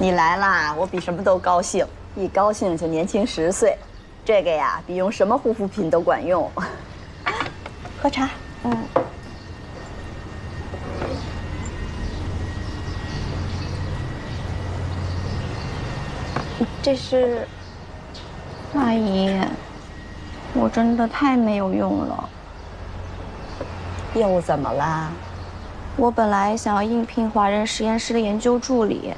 你来啦，我比什么都高兴，一高兴就年轻10岁。这个呀，比用什么护肤品都管用。喝茶。这是，阿姨，我真的太没有用了。又怎么啦？我本来想要应聘华人实验室的研究助理，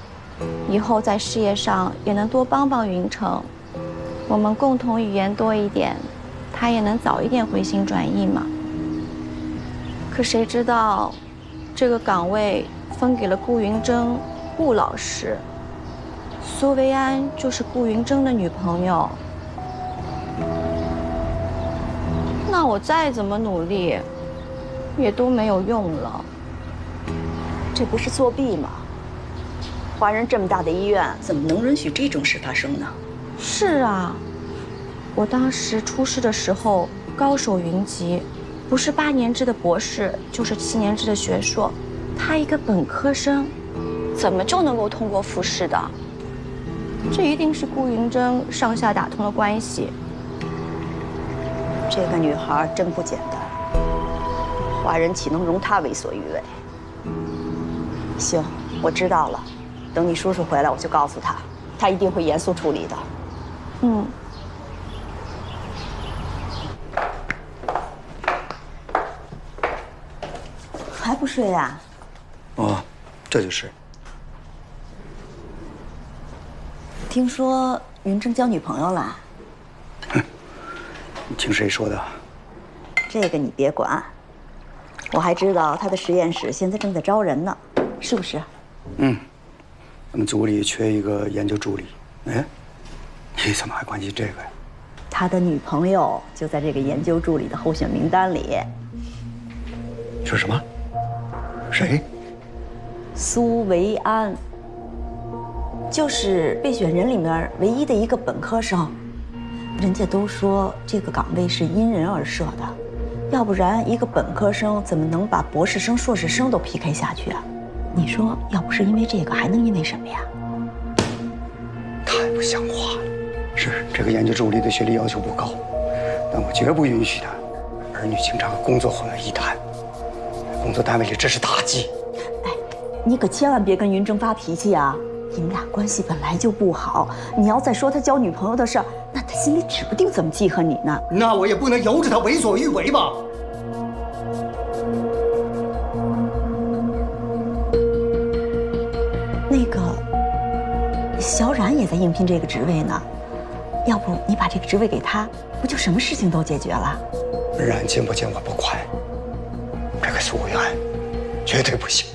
以后在事业上也能多帮帮云城，我们共同语言多一点，他也能早一点回心转意嘛。可谁知道，这个岗位分给了顾云峥，顾老师。苏维安就是顾云峥的女朋友，那我再怎么努力，也都没有用了。这不是作弊吗？华人这么大的医院，怎么能允许这种事发生呢？是啊，我当时出事的时候高手云集，不是8年制的博士，就是7年制的学硕，他一个本科生，怎么就能够通过复试的？这一定是顾云峥上下打通了关系。这个女孩真不简单，华人岂能容她为所欲为？行，我知道了，等你叔叔回来，我就告诉他，他一定会严肃处理的。还不睡呀？哦，这就是。听说云峥交女朋友了？你听谁说的？这个你别管，我还知道他的实验室现在正在招人呢，是不是？我们组里缺一个研究助理。哎，你怎么还关心这个呀？他的女朋友就在这个研究助理的候选名单里。你说什么？谁？苏维安，就是备选人里面唯一的一个本科生。人家都说这个岗位是因人而设的，要不然一个本科生怎么能把博士生、硕士生都 PK 下去啊？你说，要不是因为这个，还能因为什么呀？太不像话了！是这个研究助理的学历要求不高，但我绝不允许他儿女情长和工作混为一谈。工作单位里这是大忌。哎，你可千万别跟云峥发脾气啊！你们俩关系本来就不好，你要再说他交女朋友的事儿，那他心里指不定怎么记恨你呢。那我也不能由着他为所欲为吧？那个小冉也在应聘这个职位呢，要不你把这个职位给他，不就什么事情都解决了？冉进不进我不管，这个苏维安绝对不行。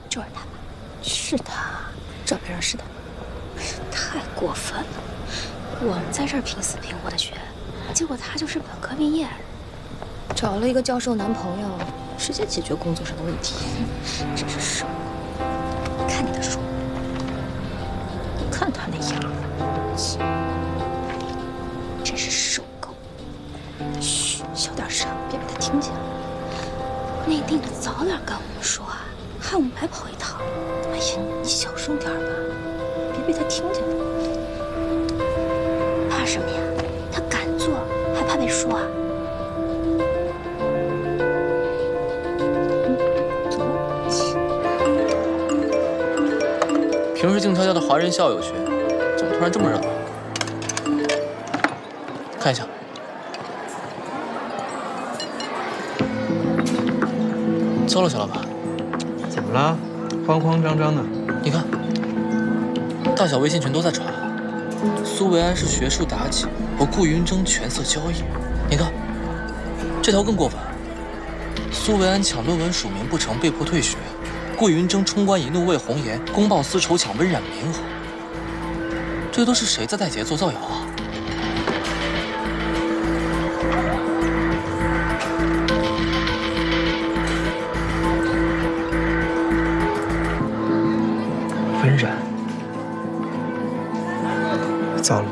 就是他吧？是他，这边是他，太过分了！我们在这儿拼死拼活的学，结果他就是本科毕业，找了一个教授男朋友，直接解决工作上的问题，真是受够！看你的书，看他那样，真是受够！嘘，小点声，别被他听见了。内定的早点跟我们说啊！害我们白跑一趟。哎呀，你小声点吧，别被他听见了。怕什么呀？他敢做，还怕被说啊？平时静悄悄的华人校友学，怎么突然这么热闹？看一下。糟了，小老板。怎么了？慌慌张张的。你看，大小微信群都在传，苏维安是学术妲己，和顾云峥权色交易。你看，这条更过分。苏维安抢论文署名不成，被迫退学；顾云峥冲冠一怒为红颜，公报私仇抢温冉名额。这都是谁在带节奏造谣啊？温冉，糟了。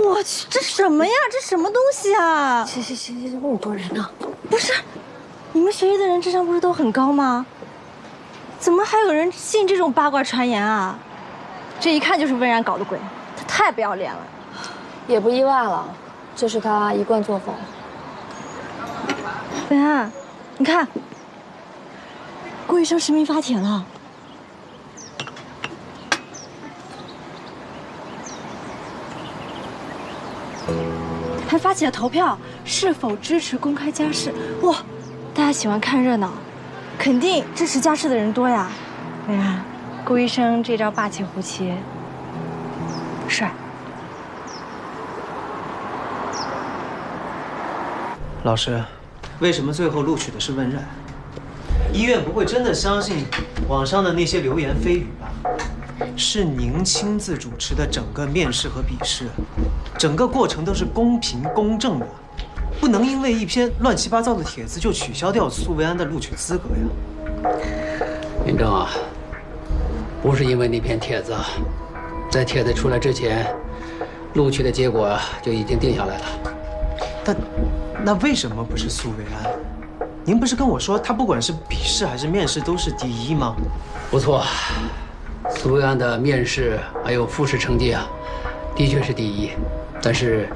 我去，这什么呀？这什么东西啊？行，那么多人呢？不是，你们学业的人智商不是都很高吗？怎么还有人信这种八卦传言啊？这一看就是温然搞的鬼，他太不要脸了。也不意外了，这是他一贯作风。温然，你看，顾医生实名发帖了。还发起了投票，是否支持公开家事？哇，大家喜欢看热闹，肯定支持家事的人多呀。温然，顾医生这招霸气胡切，帅。老师，为什么最后录取的是温然？医院不会真的相信网上的那些流言蜚语吧？是您亲自主持的整个面试和笔试，整个过程都是公平公正的，不能因为一篇乱七八糟的帖子就取消掉苏维安的录取资格呀。云正啊，不是因为那篇帖子，在帖子出来之前，录取的结果就已经定下来了。那为什么不是苏维安？您不是跟我说他不管是笔试还是面试都是第一吗？不错，苏维安的面试还有复试成绩啊，的确是第一。但是，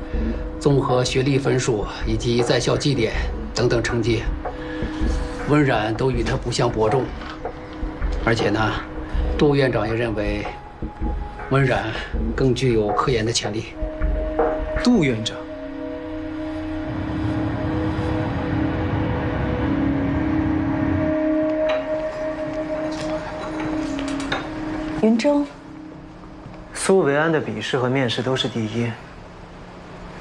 综合学历分数以及在校绩点等等成绩，温然都与他不相伯仲。而且呢，杜院长也认为，温然更具有科研的潜力。杜院长。云峥，苏维安的笔试和面试都是第一，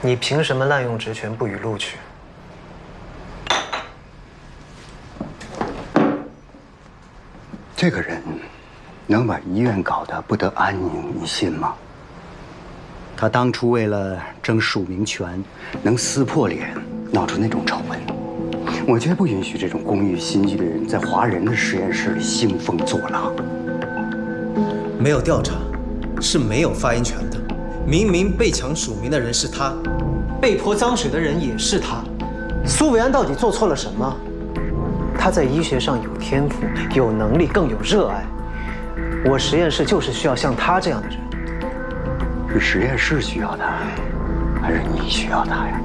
你凭什么滥用职权不予录取？这个人能把医院搞得不得安宁，你信吗？他当初为了争署名权，能撕破脸，闹出那种丑闻。我绝不允许这种工欲心计的人在华人的实验室里兴风作浪。没有调查，是没有发言权的。明明被抢署名的人是他，被泼脏水的人也是他。苏维安到底做错了什么？他在医学上有天赋、有能力，更有热爱。我实验室就是需要像他这样的人。是实验室需要他，还是你需要他呀？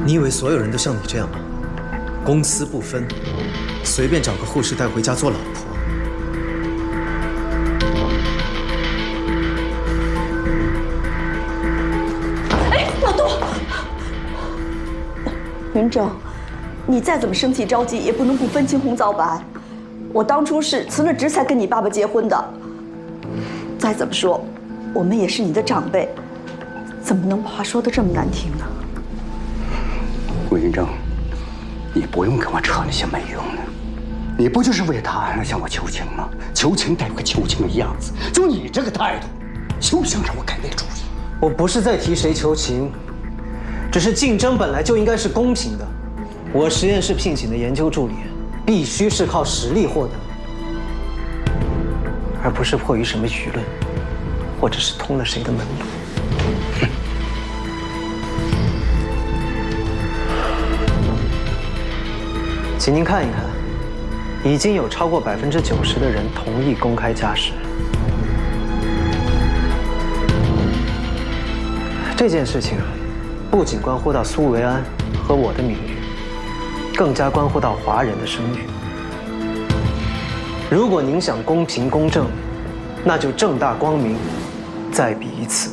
你以为所有人都像你这样吗？公私不分，随便找个护士带回家做老婆。哎，老杜，云峥，你再怎么生气着急，也不能不分青红皂白。我当初是辞了职才跟你爸爸结婚的。再怎么说，我们也是你的长辈，怎么能把话说得这么难听呢？顾云峥，你不用跟我扯那些没用的。你不就是为他来向我求情吗？求情得有个求情的样子。就你这个态度，休想让我改那主意。我不是在提谁求情，只是竞争本来就应该是公平的。我实验室聘请的研究助理，必须是靠实力获得，而不是迫于什么舆论，或者是通了谁的门路。请您看一看，已经有超过90%的人同意公开家事。这件事情不仅关乎到苏维安和我的名誉，更加关乎到华人的声誉。如果您想公平公正，那就正大光明，再比一次。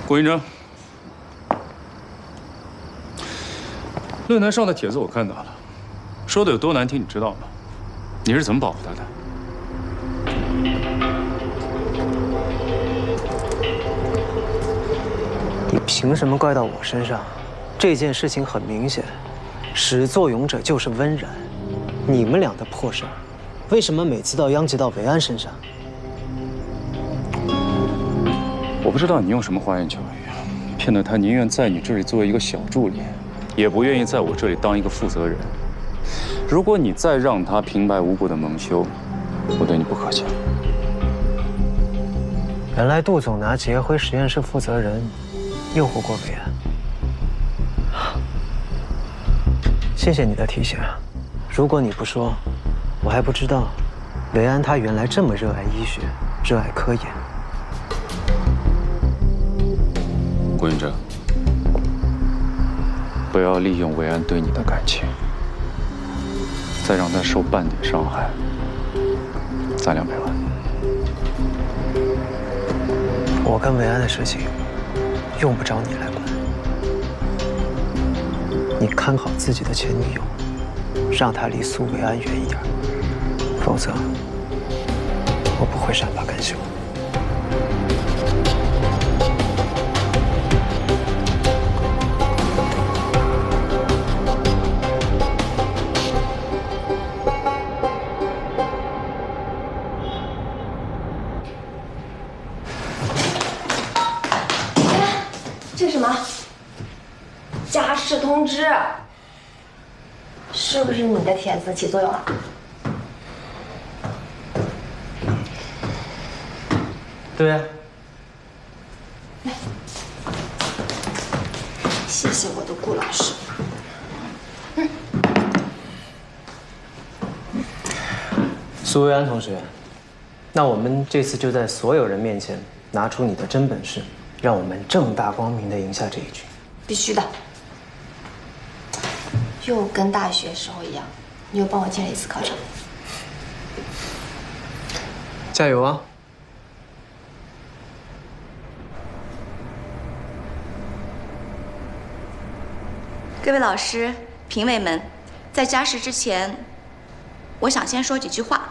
郭云峥，论坛上的帖子我看到了，说的有多难听，你知道吗？你是怎么保护他的？你凭什么怪到我身上？这件事情很明显，始作俑者就是温然。你们俩的破事儿，为什么每次都要殃及到维安身上？我不知道你用什么花言巧语，骗得他宁愿在你这里作为一个小助理，也不愿意在我这里当一个负责人。如果你再让他平白无故的蒙羞，我对你不客气。原来杜总拿劫回实验室负责人，诱惑过维安。谢谢你的提醒，如果你不说，我还不知道，维安他原来这么热爱医学，热爱科研。顾云哲，不要利用维安对你的感情，再让他受半点伤害，咱俩没完。我跟维安的事情，用不着你来管。你看好自己的前女友，让她离苏维安远一点，否则我不会善罢甘休。这是什么？家事通知，是不是你的帖子起作用了？对啊。谢谢我的顾老师。苏维安同学，那我们这次就在所有人面前拿出你的真本事，让我们正大光明地赢下这一局。必须的。又跟大学时候一样，你又帮我进了一次考场。加油啊！各位老师、评委们，在加试之前，我想先说几句话。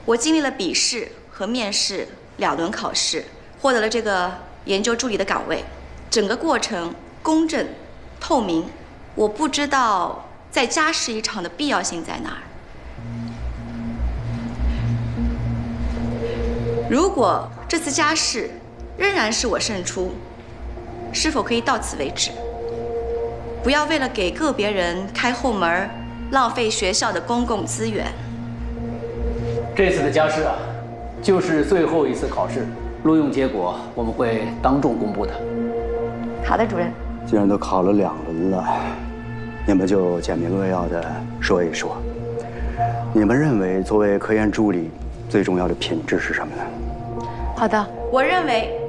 我经历了笔试和面试2轮考试，获得了这个研究助理的岗位，整个过程公正、透明。我不知道再加试一场的必要性在哪儿。如果这次加试仍然是我胜出，是否可以到此为止？不要为了给个别人开后门，浪费学校的公共资源。这次的加试啊，就是最后一次考试，录用结果我们会当众公布的。好的，主任。既然都考了2轮了，你们就简明扼要的说一说，你们认为作为科研助理最重要的品质是什么呢？好的，我认为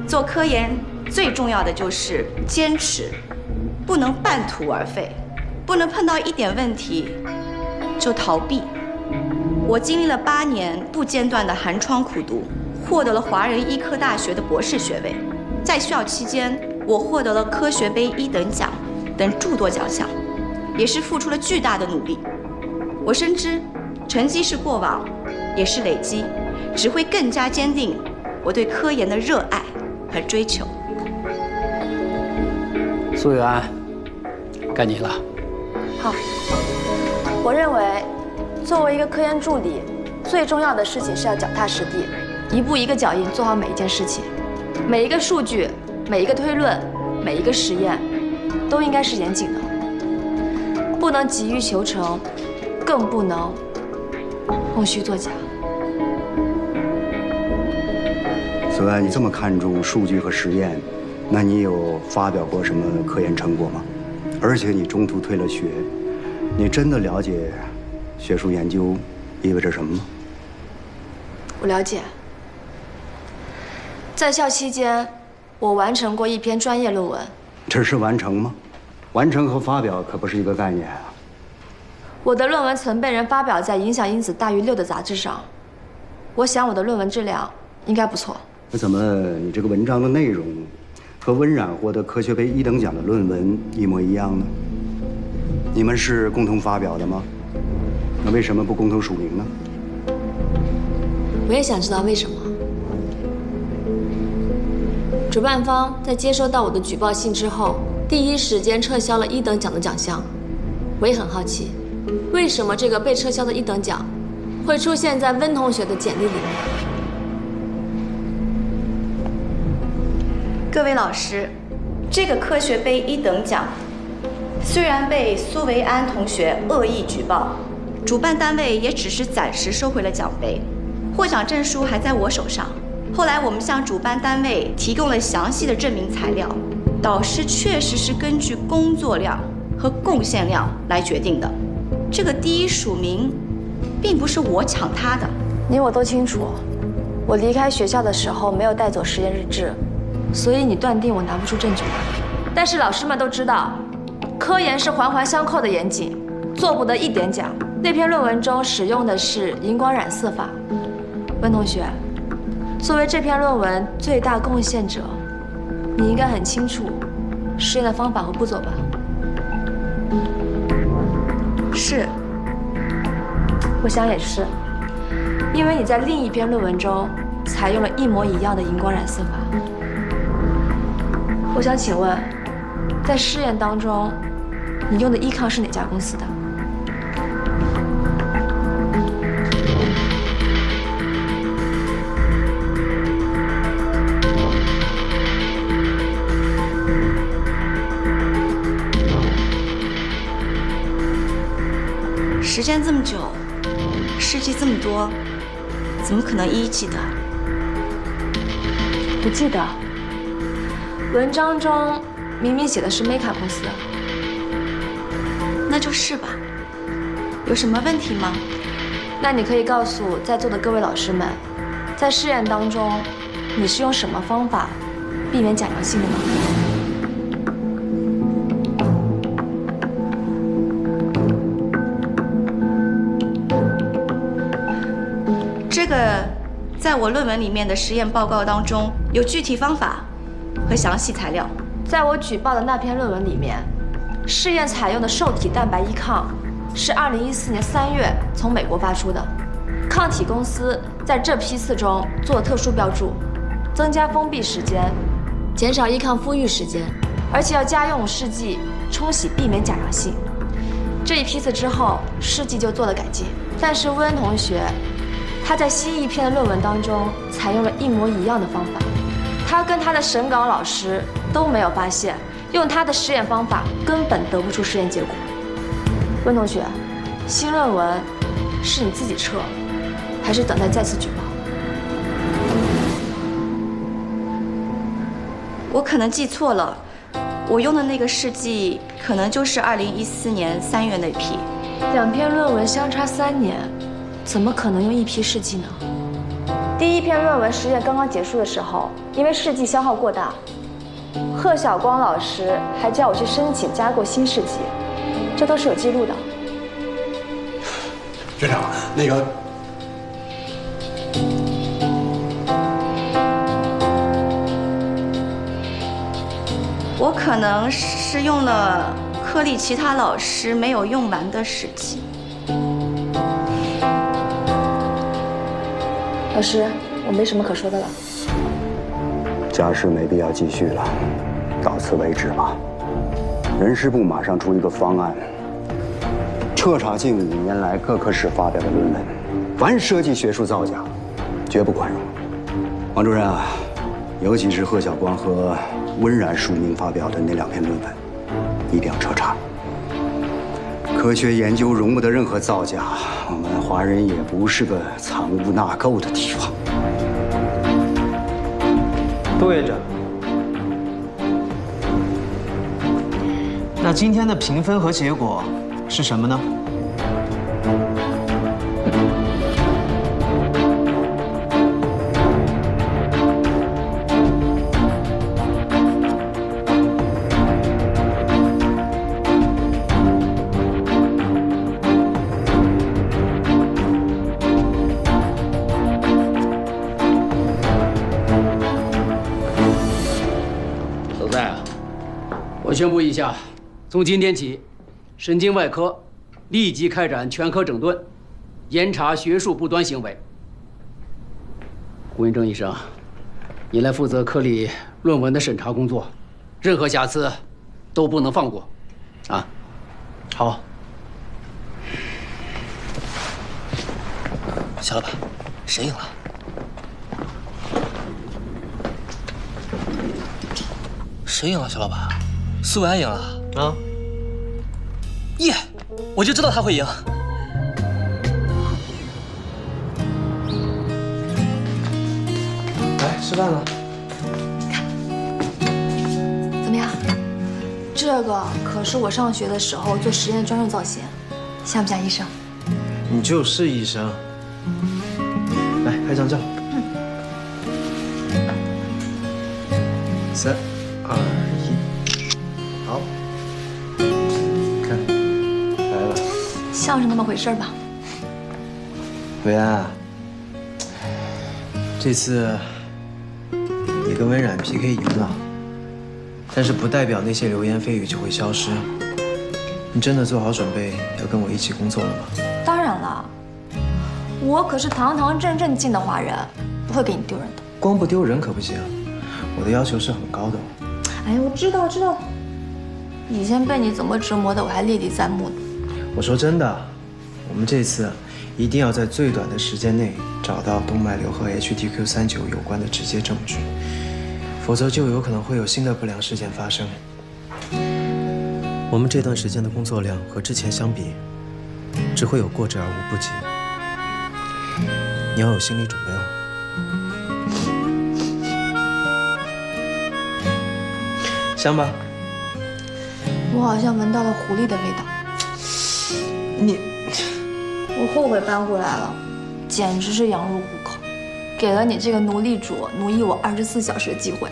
做科研最重要的就是坚持，不能半途而废，不能碰到一点问题就逃避。我经历了8年不间断的寒窗苦读，获得了华人医科大学的博士学位。在校期间，我获得了科学杯1等奖等诸多奖项，也是付出了巨大的努力。我深知，成绩是过往，也是累积，只会更加坚定我对科研的热爱和追求。苏维安，该你了。好，我认为，作为一个科研助理，最重要的事情是要脚踏实地，一步一个脚印做好每一件事情，每一个数据、每一个推论、每一个实验，都应该是严谨的，不能急于求成，更不能弄虚作假。苏维安，你这么看重数据和实验，那你有发表过什么科研成果吗？而且你中途退了学，你真的了解学术研究意味着什么吗？我了解。在校期间，我完成过一篇专业论文。这是完成吗？完成和发表可不是一个概念啊。我的论文曾被人发表在影响因子大于6的杂志上，我想我的论文质量应该不错。那怎么你这个文章的内容和温冉获得科学杯1等奖的论文一模一样呢？你们是共同发表的吗？那为什么不共同署名呢？我也想知道为什么。主办方在接收到我的举报信之后，第一时间撤销了1等奖的奖项。我也很好奇，为什么这个被撤销的1等奖会出现在温同学的简历里面？各位老师，这个科学杯1等奖虽然被苏维安同学恶意举报，主办单位也只是暂时收回了奖杯，获奖证书还在我手上。后来我们向主办单位提供了详细的证明材料，导师确实是根据工作量和贡献量来决定的。这个第1署名，并不是我抢他的。你我都清楚，我离开学校的时候没有带走实验日志，所以你断定我拿不出证据来。但是老师们都知道，科研是环环相扣的严谨，做不得1点奖。那篇论文中使用的是荧光染色法。温同学，作为这篇论文最大贡献者，你应该很清楚实验的方法和步骤吧？是。我想也是，因为你在另一篇论文中采用了一模一样的荧光染色法。我想请问，在试验当中，你用的依抗是哪家公司的？时间这么久，事迹这么多，怎么可能一一记得？不记得。文章中明明写的是 Meka 公司。那就是吧。有什么问题吗？那你可以告诉在座的各位老师们，在试验当中，你是用什么方法避免假阳性的吗？这个在我论文里面的实验报告当中有具体方法和详细材料。在我举报的那篇论文里面，试验采用的受体蛋白依抗是2014年3月从美国发出的。抗体公司在这批次中做了特殊标注，增加封闭时间，减少依抗复育时间，而且要加用试剂冲洗，避免假阳性。这一批次之后，试剂就做了改进。但是温同学，他在新一篇的论文当中采用了一模一样的方法，他跟他的审稿老师都没有发现，用他的实验方法根本得不出实验结果。温同学，新论文是你自己撤，还是等待再次举报？我可能记错了，我用的那个试剂可能就是2014年3月那批。2篇论文相差3年，怎么可能用一批试剂呢？第一篇论文实验刚刚结束的时候，因为试剂消耗过大，贺晓光老师还叫我去申请加购新试剂，这都是有记录的。学长，那个，我可能是用了科里其他老师没有用完的试剂。老师，我没什么可说的了。家事没必要继续了，到此为止吧。人事部马上出一个方案，彻查近5年来各科室发表的论文，凡涉及学术造假，绝不宽容。王主任啊，尤其是贺晓光和温冉署名发表的那2篇论文，一定要彻查。科学研究容不得任何造假，我们华人也不是个藏污纳垢的地方。杜院长，那今天的评分和结果是什么呢？我宣布一下，从今天起，神经外科立即开展全科整顿，严查学术不端行为。吴云正医生，你来负责科里论文的审查工作，任何瑕疵都不能放过，啊？好。小老板，谁赢了？谁赢了？小老板，苏维安赢了啊！耶！我就知道他会赢。来吃饭了。怎么样？这个可是我上学的时候做实验专用造型，像不像医生？你就是医生。来拍张照。3、2、1，好，看，来了。像是那么回事吧？维安，这次你跟温冉 PK 赢了，但是不代表那些流言蜚语就会消失。你真的做好准备要跟我一起工作了吗？当然了，我可是堂堂正正进的华人，不会给你丢人的。光不丢人可不行，我的要求是很高的哦。哎呀，我知道，以前被你怎么折磨的，我还历历在目呢。我说真的，我们这次一定要在最短的时间内找到动脉瘤和 HTQ39有关的直接证据，否则就有可能会有新的不良事件发生。我们这段时间的工作量和之前相比，只会有过之而无不及。你要有心理准备哦。香吧？我好像闻到了狐狸的味道。我后悔搬过来了，简直是羊入虎口，给了你这个奴隶主奴役我24小时的机会。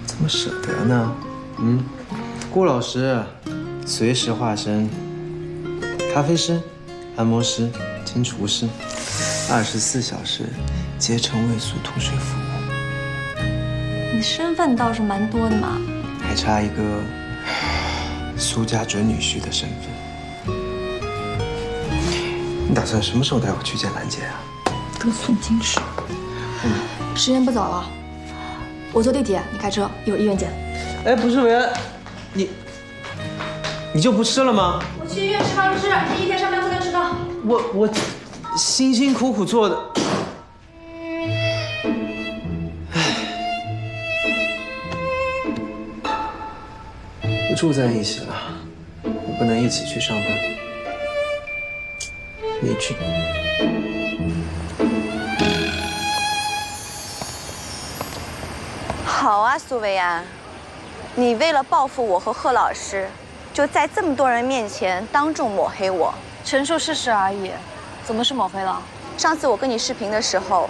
怎么舍得呢？顾老师随时化身咖啡师、按摩师、金厨师，24小时竭诚为苏吐水服务。你身份倒是蛮多的嘛，还差一个苏家准女婿的身份。你打算什么时候带我去见兰姐啊？得寸进尺。时间不早了，我坐地铁，你开车，一会儿医院见。哎，不是维安，你就不吃了吗？我去医院吃饭吃，你一天上班不能迟到。我辛辛苦苦做的。不住在一起了，也不能一起去上班，委屈。好啊，苏维安，你为了报复我和贺老师，就在这么多人面前当众抹黑我。陈述事实而已，怎么是抹黑了？上次我跟你视频的时候，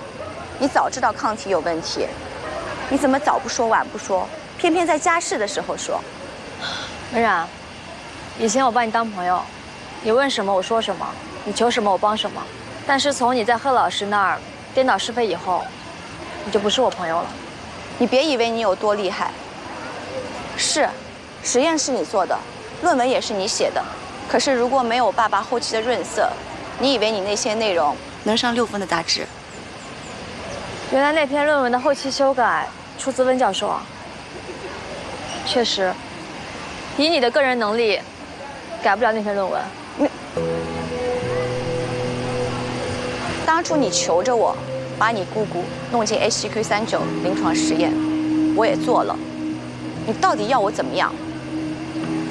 你早知道抗体有问题，你怎么早不说晚不说，偏偏在家事的时候说？文冉，以前我把你当朋友，你问什么我说什么，你求什么我帮什么。但是从你在贺老师那儿颠倒是非以后，你就不是我朋友了。你别以为你有多厉害。是，实验是你做的，论文也是你写的。可是如果没有爸爸后期的润色，你以为你那些内容能上6分的杂志？原来那篇论文的后期修改出自温教授啊。确实，以你的个人能力，改不了那篇论文。当初你求着我，把你姑姑弄进 HTQ39临床实验，我也做了。你到底要我怎么样？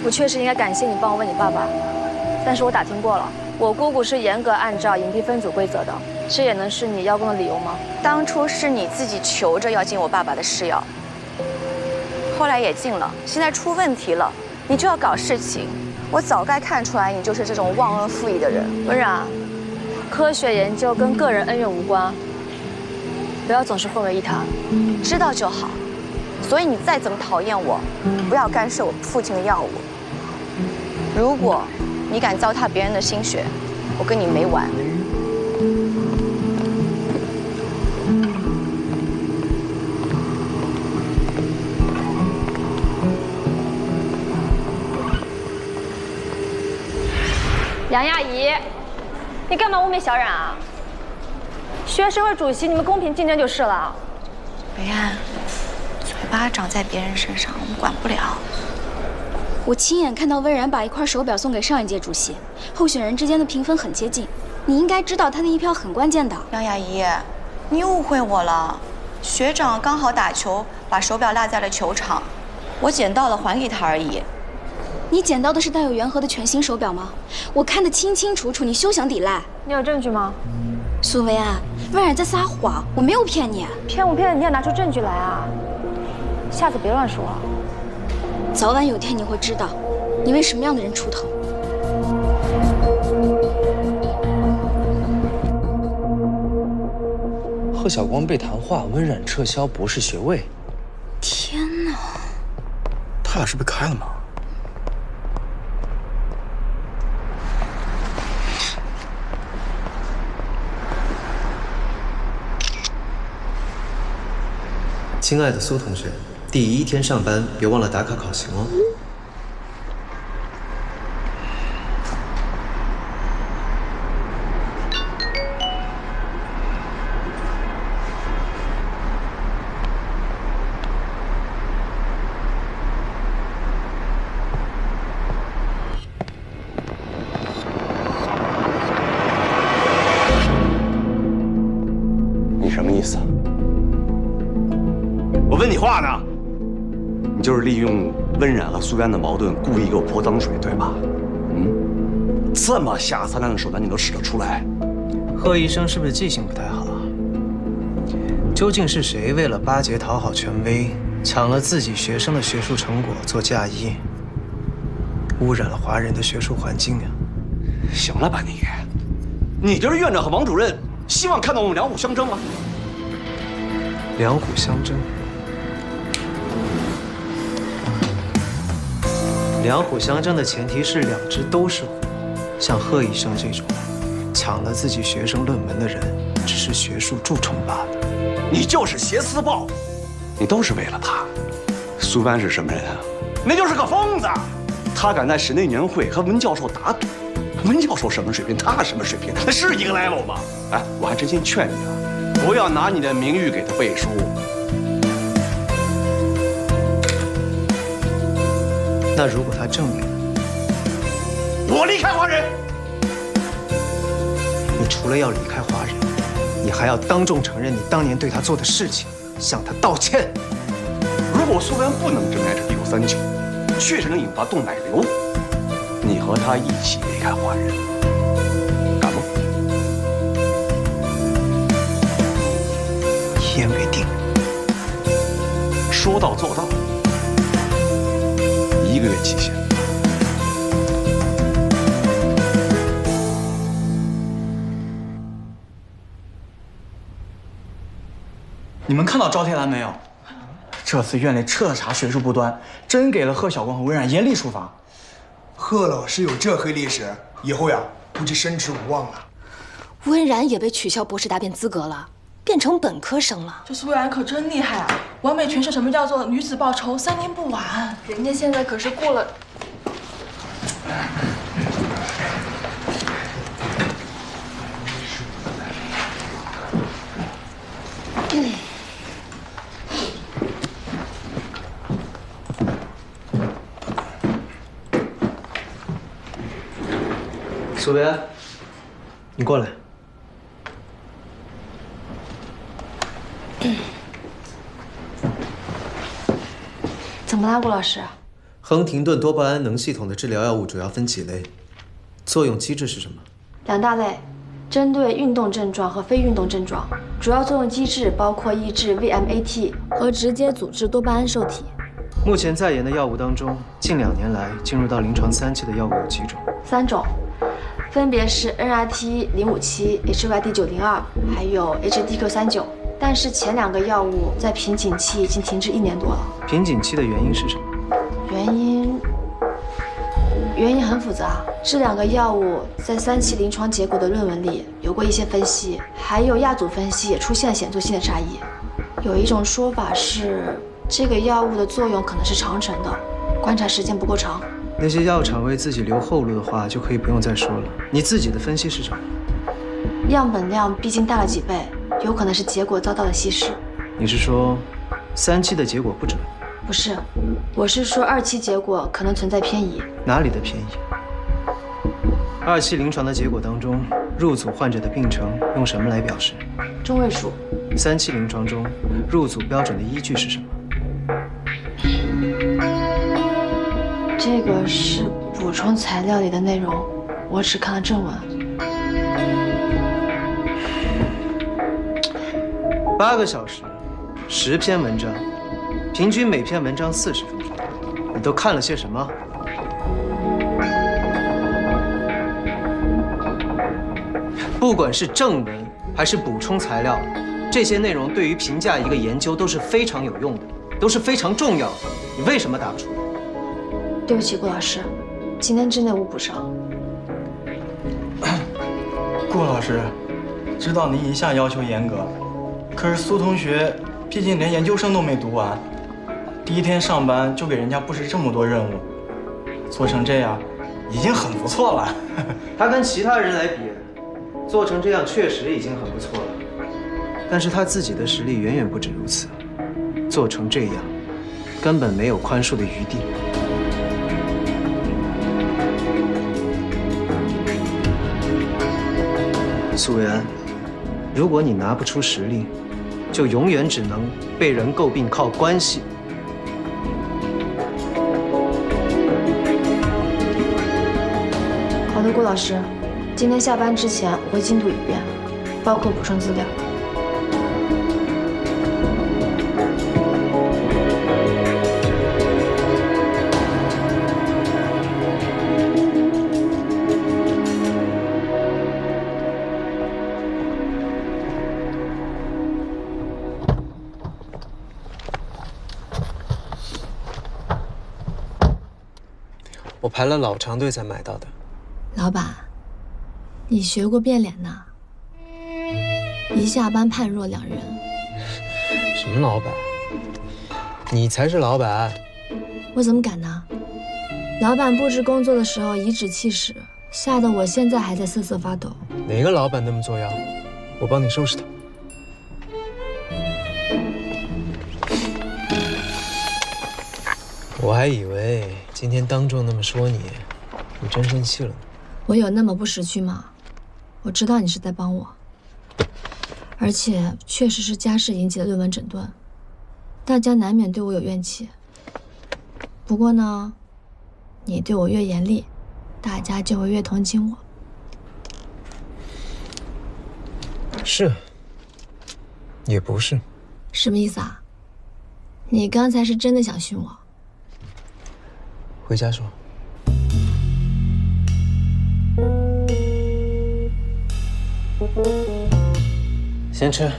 我确实应该感谢你帮我问你爸爸，但是我打听过了，我姑姑是严格按照隐蔽分组规则的，这也能是你邀功的理由吗？当初是你自己求着要进我爸爸的试药，后来也进了，现在出问题了，你就要搞事情。我早该看出来你就是这种忘恩负义的人。温冉，科学研究跟个人恩怨无关，不要总是混为一谈。知道就好。所以你再怎么讨厌我，不要干涉我父亲的药物。如果你敢糟蹋别人的心血，我跟你没完。杨亚怡，你干嘛污蔑小冉啊？学生会主席，你们公平竞争就是了。维安，嘴巴长在别人身上，我们管不了。我亲眼看到温冉把一块手表送给上一届主席，候选人之间的评分很接近。你应该知道他那一票很关键的。杨雅姨，你误会我了。学长刚好打球，把手表落在了球场，我捡到了还给他而已。你捡到的是带有圆盒的全新手表吗？我看得清清楚楚，你休想抵赖。你有证据吗？苏维安，温冉在撒谎，我没有骗你。骗不骗的你也拿出证据来啊！下次别乱说。早晚有天你会知道，你为什么样的人出头。贺晓光被谈话，温冉撤销博士学位。天哪！他俩是被开了吗？亲爱的苏同学，第一天上班别忘了打卡考勤哦。你什么意思？我问你话呢。你就是利用温冉和苏渊的矛盾，故意给我泼脏水，对吧？这么下三滥的手段你都使得出来？贺医生是不是记性不太好啊？究竟是谁为了巴结讨好权威，抢了自己学生的学术成果做嫁衣，污染了华人的学术环境啊？行了吧你就是院长和王主任希望看到我们两虎相争啊？两虎相争。两虎相争的前提是两只都是虎。像贺医生这种抢了自己学生论文的人，只是学术蛀虫罢了。你就是挟私报，你都是为了他。苏帆是什么人啊？那就是个疯子。他敢在室内年会和文教授打赌，文教授什么水平，他什么水平，那是一个 level 吗？哎，我还真心劝你啊，不要拿你的名誉给他背书。那如果他证明我离开华人，你除了要离开华人，你还要当众承认你当年对他做的事情，向他道歉。如果苏渊不能证明这第539，确实能引发动脉瘤，你和他一起离开华人，敢吗？一言为定。说到做到，1个月期限。你们看到招贴栏没有？这次院内彻查学术不端，真给了贺晓光和温冉严厉处罚。贺老师有这黑历史，以后呀，估计身迟无望了。温冉也被取消博士答辩资格了，变成本科生了。这苏冉可真厉害啊！完美诠释什么叫做女子报仇3年不晚。人家现在可是过了。苏维安，你过来。怎么啦，顾老师？亨廷顿多巴胺能系统的治疗药物主要分几类？作用机制是什么2大类，针对运动症状和非运动症状，主要作用机制包括抑制 VMAT 和直接阻滞多巴胺受体。目前在研的药物当中，近2年来进入到临床3期的药物有几种？3种，分别是 NRT057、HYD902，还有 HDQ39。但是前2个药物在瓶颈期已经停滞1年多了。瓶颈期的原因是什么？原因很复杂。这2个药物在3期临床结果的论文里有过一些分析，还有亚组分析也出现显著性的差异。有一种说法是，这个药物的作用可能是长程的，观察时间不够长。那些药厂为自己留后路的话，就可以不用再说了。你自己的分析是什么？样本量毕竟大了几倍，有可能是结果遭到了稀释。你是说3期的结果不准？不是，我是说2期结果可能存在偏移。哪里的偏移？2期临床的结果当中入组患者的病程用什么来表示？中位数。3期临床中，入组标准的依据是什么？这个是补充材料里的内容，我只看了正文。8个小时，10篇文章，平均每篇文章40分钟，你都看了些什么？不管是正文还是补充材料，这些内容对于评价一个研究都是非常有用的，都是非常重要的。你为什么答不出来？对不起，顾老师，今天之内我补上。顾老师，知道您一向要求严格，可是苏同学毕竟连研究生都没读完，第一天上班就给人家布置这么多任务，做成这样已经很不错了。他跟其他人来比，做成这样确实已经很不错了，但是他自己的实力远远不止如此，做成这样，根本没有宽恕的余地。苏维安，如果你拿不出实力，就永远只能被人诟病靠关系。好的，顾老师，今天下班之前我会精读一遍，包括补充资料。我排了老长队才买到的。老板，你学过变脸呢？一下班判若两人。什么老板？你才是老板。我怎么敢呢？老板布置工作的时候颐指气使，吓得我现在还在瑟瑟发抖。哪个老板那么作妖？我帮你收拾他。我还以为今天当众那么说你，你真生气了呢。我有那么不识趣吗？我知道你是在帮我，而且确实是家事引起的论文整顿，大家难免对我有怨气。不过呢，你对我越严厉，大家就会越同情我。是，也不是。什么意思啊？你刚才是真的想训我？回家说。先吃，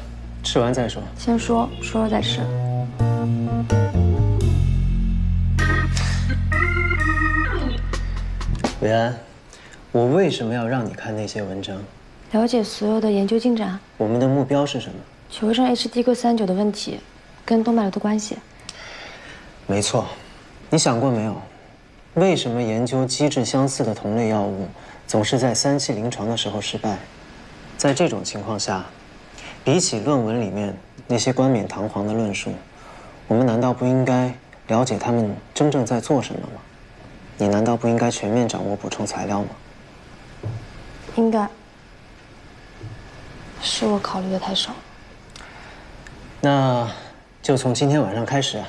吃完再说。先说，说了再吃。维安，我为什么要让你看那些文章？了解所有的研究进展。我们的目标是什么？求证 HD-39的问题跟动脉瘤的关系。没错，你想过没有？为什么研究机制相似的同类药物总是在3期临床的时候失败？在这种情况下，比起论文里面那些冠冕堂皇的论述，我们难道不应该了解他们真正在做什么吗？你难道不应该全面掌握补充材料吗？应该。是我考虑的太少。那就从今天晚上开始啊，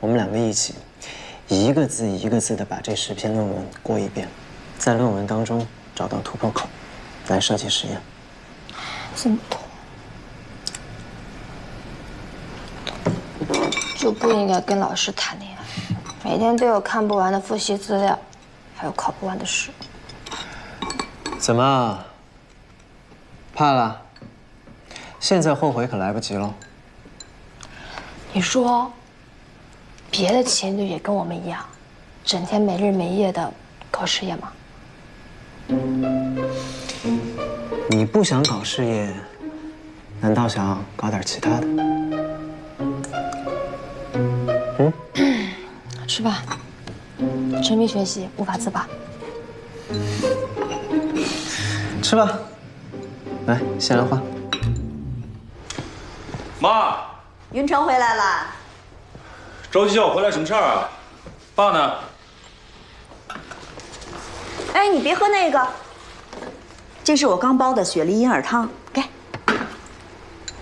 我们两个一起，一个字一个字地把这10篇论文过一遍，在论文当中找到突破口，来设计实验。这么多，就不应该跟老师谈恋爱，每天都有看不完的复习资料，还有考不完的试。怎么？怕了？现在后悔可来不及了。你说，别的情侣也跟我们一样，整天没日没夜的搞事业吗？你不想搞事业，难道想要搞点其他的？吃吧，沉迷学习无法自拔。吃吧，来，西兰花。妈，云城回来了。着急叫我回来什么事儿啊？爸呢？哎，你别喝那个。这是我刚煲的雪梨银耳汤，给。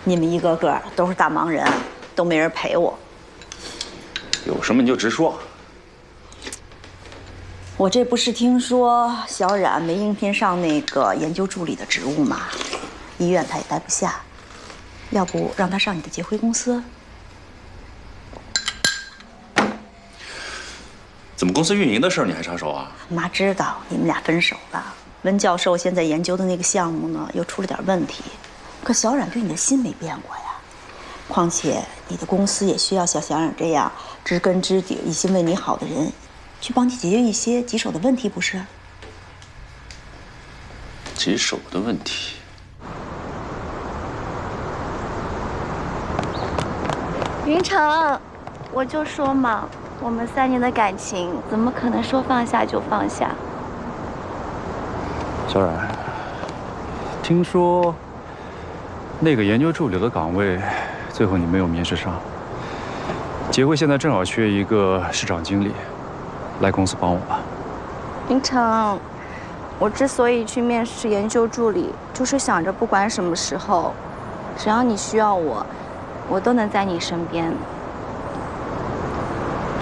你们一个个都是大忙人，都没人陪我。有什么你就直说。我这不是听说小冉没应聘上那个研究助理的职务吗？医院他也待不下，要不让他上你的结辉公司？怎么公司运营的事儿你还插手啊？妈知道你们俩分手了，温教授现在研究的那个项目呢又出了点问题，可小冉对你的心没变过呀。况且你的公司也需要像小冉这样知根知底、一心为你好的人，去帮你解决一些棘手的问题，不是？棘手的问题。云城，我就说嘛，我们3年的感情怎么可能说放下就放下？小冉，听说那个研究助理的岗位，最后你没有面试上。结辉现在正好缺一个市场经理，来公司帮我吧。云城，我之所以去面试研究助理，就是想着不管什么时候，只要你需要我，我都能在你身边。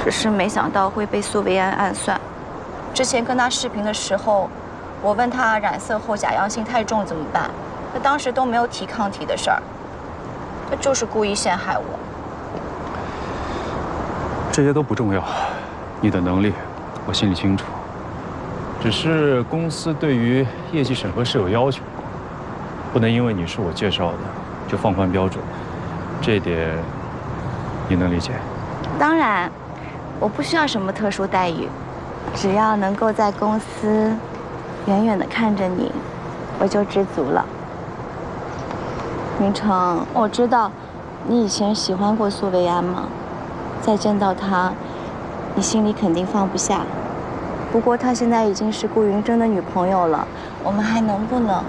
只是没想到会被苏维安暗算。之前跟他视频的时候，我问他染色后假阳性太重怎么办，他当时都没有提抗体的事儿，他就是故意陷害我。这些都不重要，你的能力我心里清楚。只是公司对于业绩审核是有要求，不能因为你是我介绍的就放宽标准，这一点你能理解？当然，我不需要什么特殊待遇，只要能够在公司远远地看着你，我就知足了。云城，我知道你以前喜欢过苏维安嘛，再见到他，你心里肯定放不下。不过他现在已经是顾云峥的女朋友了，我们还能不能？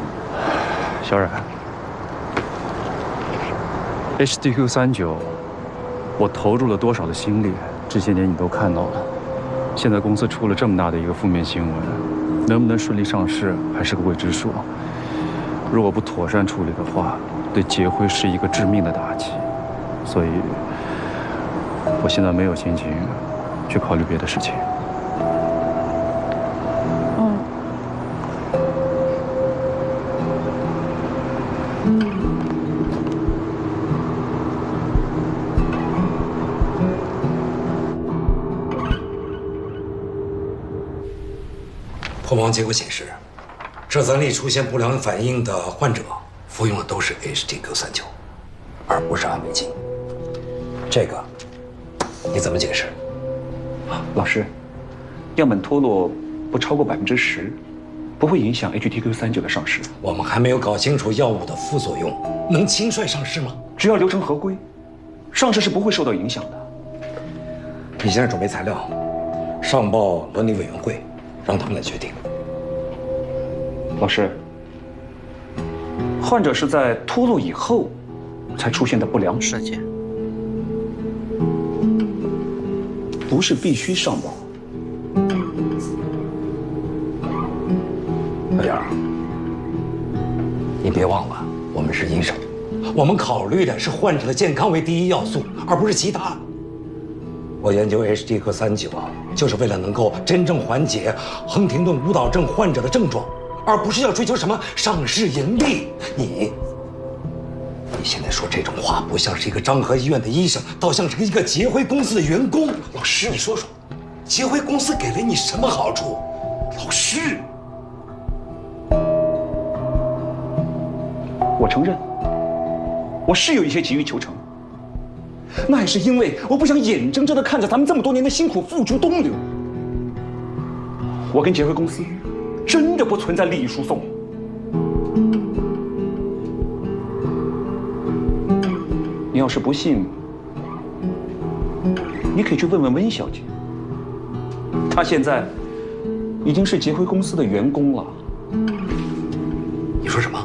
小冉 ，HDQ39，我投入了多少的心力，这些年你都看到了。现在公司出了这么大的一个负面新闻，能不能顺利上市还是个未知数。如果不妥善处理的话，对杰辉是一个致命的打击。所以，我现在没有心情去考虑别的事情。破盲结果显示，这3例出现不良反应的患者服用的都是 HDQ39，而不是安慰剂。这个你怎么解释？老师，样本脱落不超过10%，不会影响 HDQ39的上市。我们还没有搞清楚药物的副作用，能轻率上市吗？只要流程合规，上市是不会受到影响的。你现在准备材料，上报伦理委员会，让他们来决定。老师，患者是在脱落以后才出现的不良事件，不是必须上报。小杨，你别忘了，我们是医生，我们考虑的是患者的健康为第一要素，而不是其他。我研究 HDQ39就是为了能够真正缓解亨廷顿舞蹈症患者的症状，而不是要追求什么上市盈利。你现在说这种话，不像是一个张和医院的医生，倒像是一个杰辉公司的员工。老师，你说说，杰辉公司给了你什么好处？老师，我承认，我是有一些急于求成，那也是因为我不想眼睁睁地看着咱们这么多年的辛苦付出东流。我跟杰辉公司真的不存在利益输送。你要是不信，你可以去问问温小姐，她现在已经是杰辉公司的员工了。你说什么？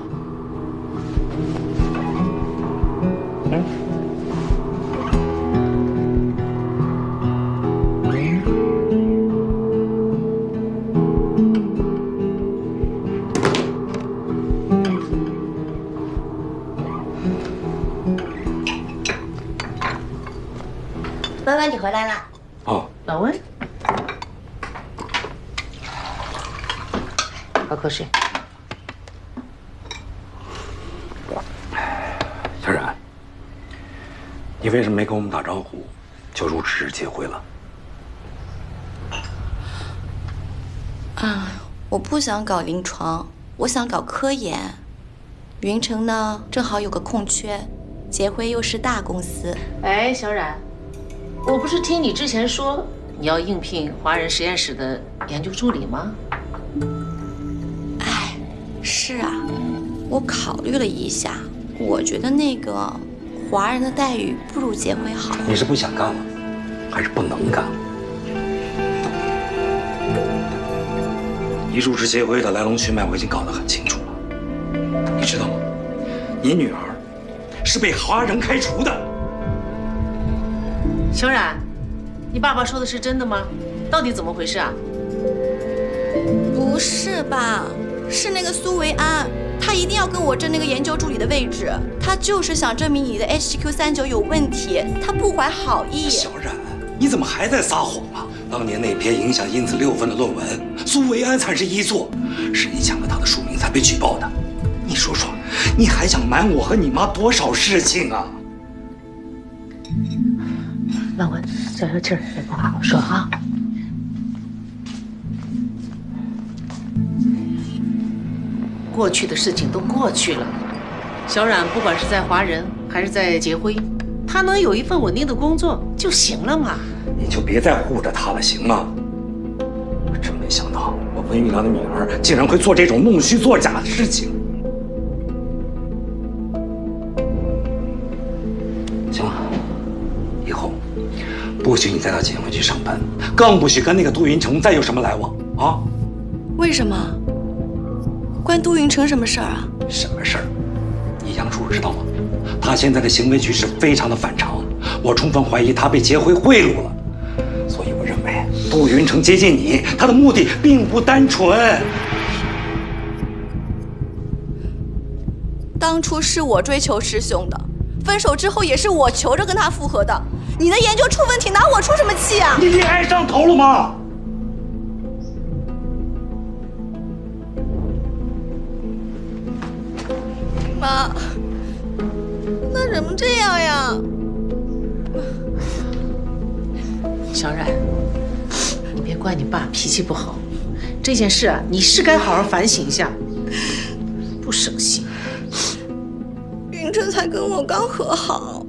温，你回来了。哦，老温，喝口水。小冉，你为什么没跟我们打招呼，就如职结婚了？啊，我不想搞临床，我想搞科研。云城呢，正好有个空缺，结辉又是大公司。哎，小冉，我不是听你之前说你要应聘华人实验室的研究助理吗？哎，是啊，我考虑了一下，我觉得那个华人的待遇不如结辉好。你是不想干了，还是不能干了？你入职结辉的来龙去脉我已经搞得很清楚了，你知道吗？你女儿是被华人开除的。小冉，你爸爸说的是真的吗？到底怎么回事啊？不是吧？是那个苏维安，他一定要跟我争那个研究助理的位置，他就是想证明你的 HQ39有问题，他不怀好意。小冉，你怎么还在撒谎啊？当年那篇影响因子6分的论文，苏维安才是一作，是你抢了他的署名才被举报的。你说说，你还想瞒我和你妈多少事情啊？老文，消消气儿，别不好好说啊。过去的事情都过去了，小冉不管是在华人还是在结辉，她能有一份稳定的工作就行了嘛。你就别再护着她了，行吗？我真没想到，我温玉良的女儿竟然会做这种弄虚作假的事情。行了，以后不许你带她结回去上班，更不许跟那个杜云成再有什么来往啊！为什么？关杜云成什么事儿啊？什么事儿？你杨叔知道吗？他现在的行为举止非常的反常，我充分怀疑他被结辉贿赂了。所以我认为杜云成接近你，他的目的并不单纯。当初是我追求师兄的，分手之后也是我求着跟他复合的。你的研究出问题，拿我出什么气啊？你恋爱上头了吗？妈，那怎么这样呀？小冉，你别怪你爸脾气不好，这件事啊，你是该好好反省一下，不省心。云晨才跟我刚和好。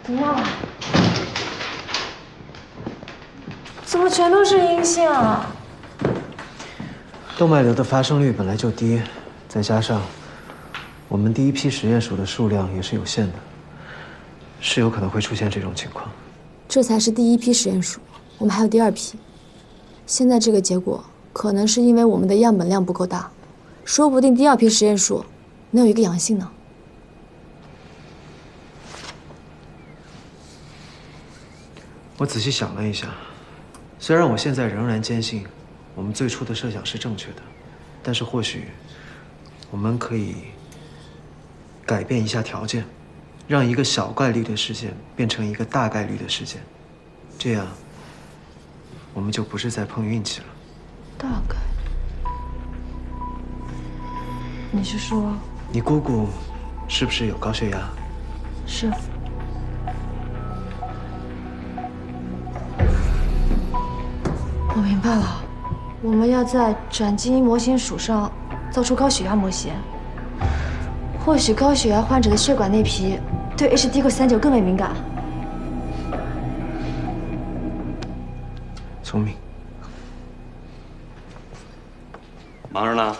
哇，怎么全都是阴性啊？动脉瘤的发生率本来就低，再加上我们第一批实验鼠的数量也是有限的，是有可能会出现这种情况。这才是第一批实验鼠，我们还有第二批。现在这个结果可能是因为我们的样本量不够大，说不定第二批实验鼠能有一个阳性呢。我仔细想了一下，虽然我现在仍然坚信我们最初的设想是正确的，但是或许我们可以改变一下条件，让一个小概率的事件变成一个大概率的事件，这样我们就不是在碰运气了。大概？你是说？你姑姑是不是有高血压？是。我明白了，我们要在转基因模型鼠上造出高血压模型。或许高血压患者的血管内皮对 HD-39更为敏感。聪明。忙着呢，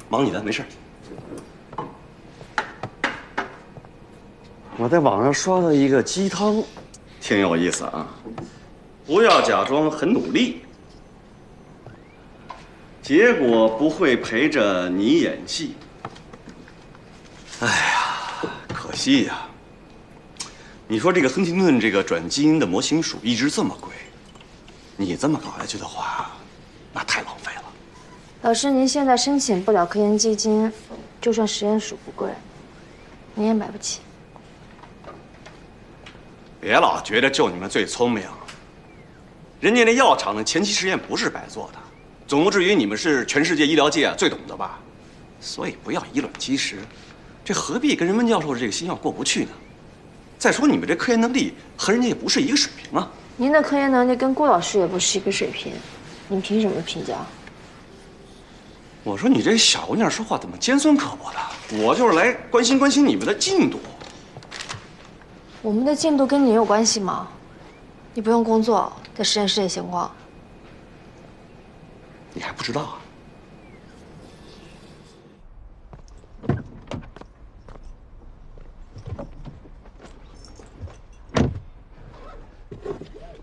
忙你的，没事。我在网上刷到一个鸡汤，挺有意思啊。不要假装很努力，结果不会陪着你演戏。哎呀，可惜呀！你说这个亨廷顿这个转基因的模型鼠一直这么贵，你这么搞下去的话，那太浪费了。老师，您现在申请不了科研基金，就算实验鼠不贵，您也买不起。别老觉得就你们最聪明。人家那药厂的前期实验不是白做的，总不至于你们是全世界医疗界最懂的吧？所以不要以卵击石，这何必跟人温教授这个新药过不去呢？再说你们这科研能力和人家也不是一个水平啊。您的科研能力跟顾老师也不是一个水平，您凭什么评价？我说你这小姑娘说话怎么尖酸刻薄的？我就是来关心关心你们的进度。我们的进度跟你有关系吗？你不用工作，在实验室里闲逛。你还不知道啊？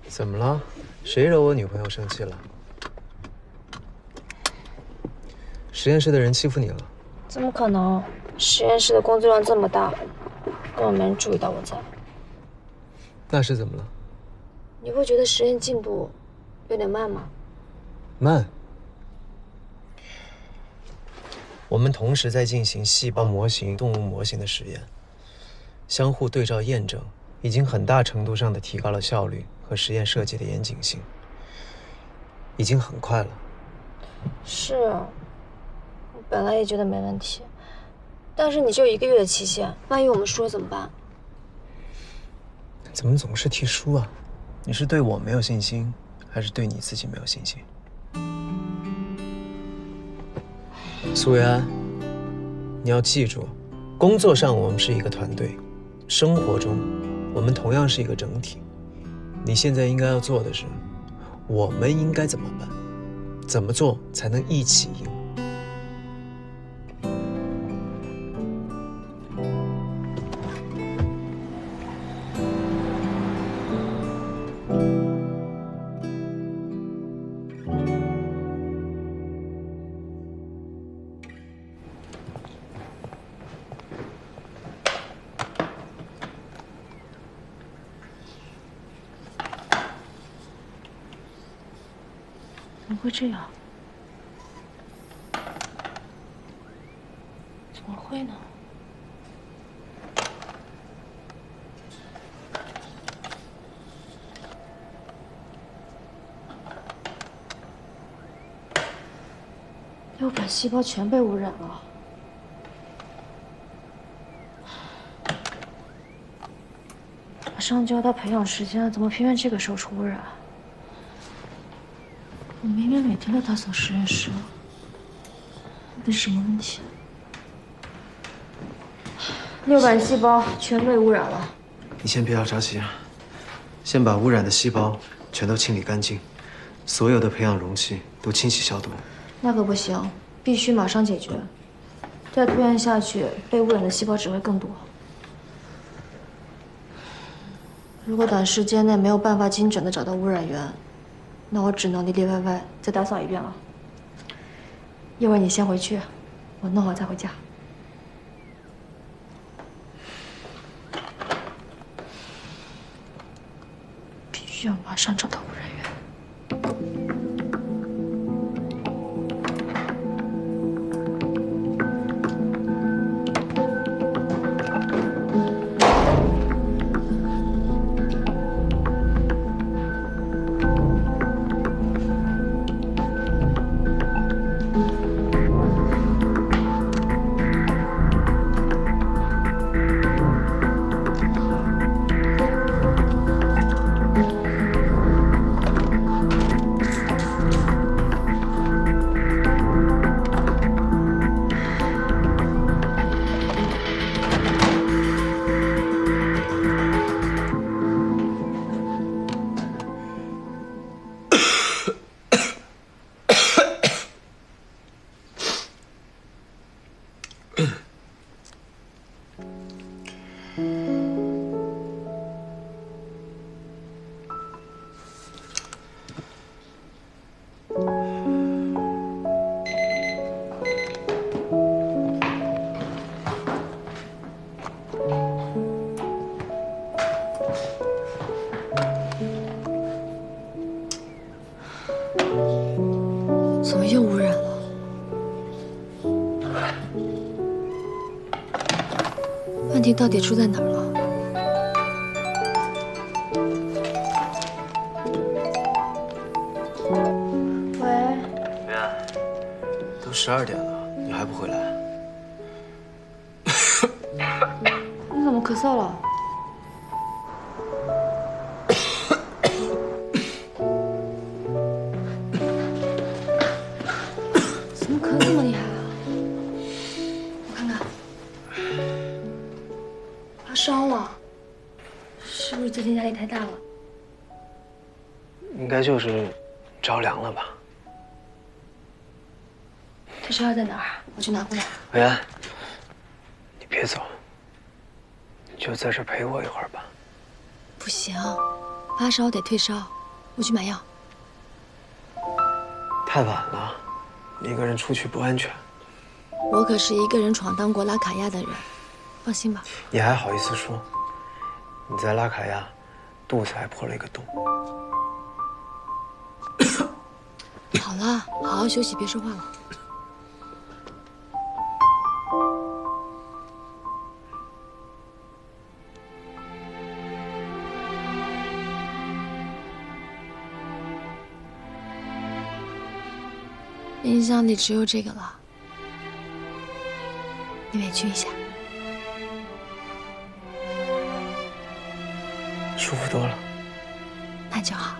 怎么了？谁惹我女朋友生气了？实验室的人欺负你了？怎么可能？实验室的工作量这么大，根本没人注意到我在。那是怎么了？你会觉得实验进度有点慢吗？慢。我们同时在进行细胞模型、动物模型的实验，相互对照验证，已经很大程度上的提高了效率和实验设计的严谨性，已经很快了。是，我本来也觉得没问题，但是你就1个月的期限，万一我们输了怎么办？怎么总是提输啊？你是对我没有信心，还是对你自己没有信心？苏维安，你要记住，工作上我们是一个团队，生活中我们同样是一个整体。你现在应该要做的是，我们应该怎么办？怎么做才能一起赢？怎么会这样？怎么会呢？右板细胞全被污染了。马上就要到培养时间了，怎么偏偏这个时候出污染？我明明每天都打扫实验室，这是什么问题？ 600细胞全被污染了。你先别要着急啊，先把污染的细胞全都清理干净，所有的培养容器都清洗消毒。那可不行，必须马上解决。再拖延下去，被污染的细胞只会更多。如果短时间内没有办法精准的找到污染源，那我只能里里外外再打扫一遍了。一会儿你先回去，我弄好再回家。必须要马上找到污染源。怎么又污染了？问题到底出在哪儿了？喂，都12点了，你还不回来？你怎么咳嗽了？怎么咳这么厉害啊？我看看，发烧了，是不是最近压力太大了？应该就是着凉了吧？退烧药在哪儿？我去拿过来。维安，你别走，你就在这陪我一会儿吧。不行，发烧得退烧，我去买药。太晚了，你一个人出去不安全。我可是一个人闯荡过拉卡亚的人，放心吧。你还好意思说？你在拉卡亚肚子还破了一个洞。好了，好好休息，别说话了。冰箱里只有这个了，你委屈一下。舒服多了。那就好，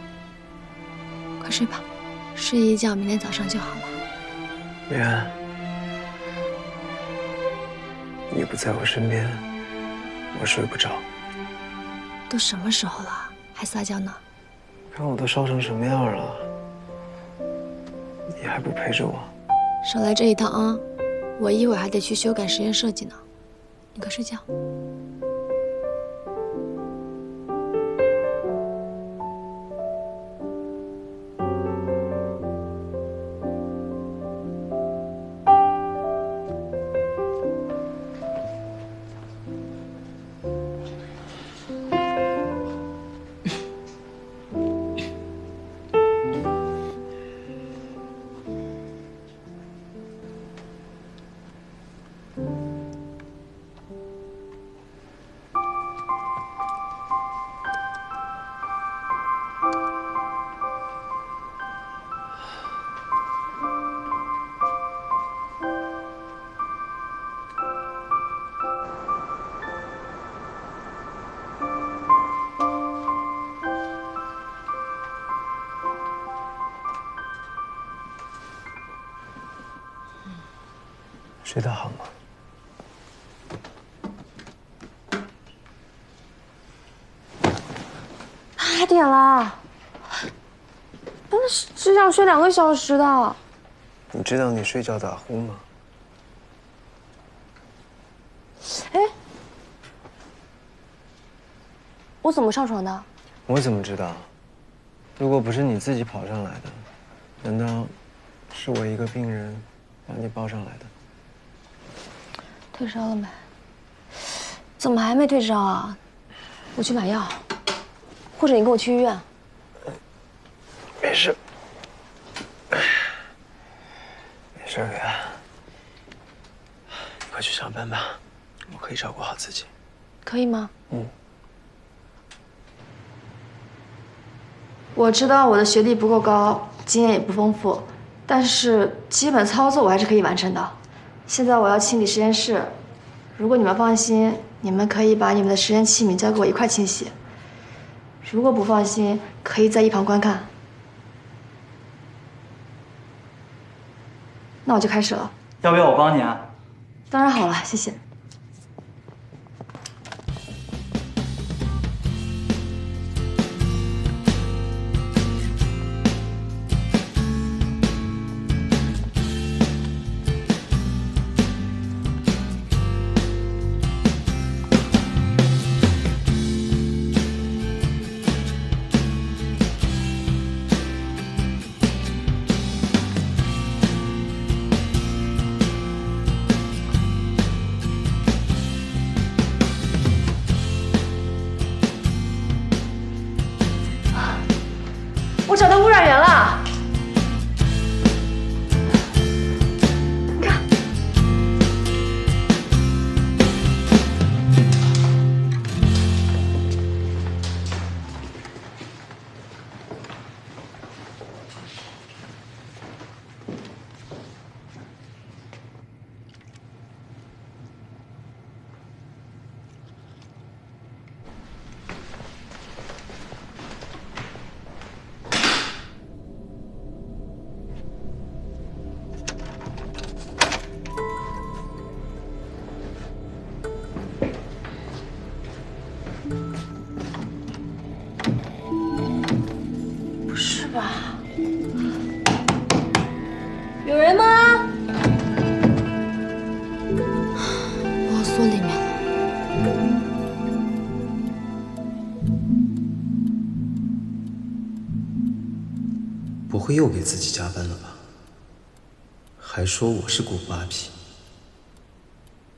快睡吧，睡一觉，明天早上就好了。维安，你不在我身边，我睡不着。都什么时候了，还撒娇呢？看我都烧成什么样了，你还不陪着我？少来这一套啊！我一会儿还得去修改实验设计呢。你快睡觉。睡得好吗？ 8点了，只想睡2个小时的。你知道你睡觉打呼吗？哎，我怎么上床的？我怎么知道？如果不是你自己跑上来的，难道是我一个病人把你抱上来的？退烧了没？怎么还没退烧啊？我去买药，或者你跟我去医院。没事，没事，雨安，你快去上班吧，我可以照顾好自己。可以吗？嗯。我知道我的学历不够高，经验也不丰富，但是基本操作我还是可以完成的。现在我要清理实验室，如果你们放心，你们可以把你们的实验器皿交给我一块清洗。如果不放心，可以在一旁观看。那我就开始了。要不要我帮你啊？当然好了，谢谢。我找到污染源了，你看，不是吧？有人吗？猫缩里面了。不会又给自己加班了吧？还说我是锅不阿皮，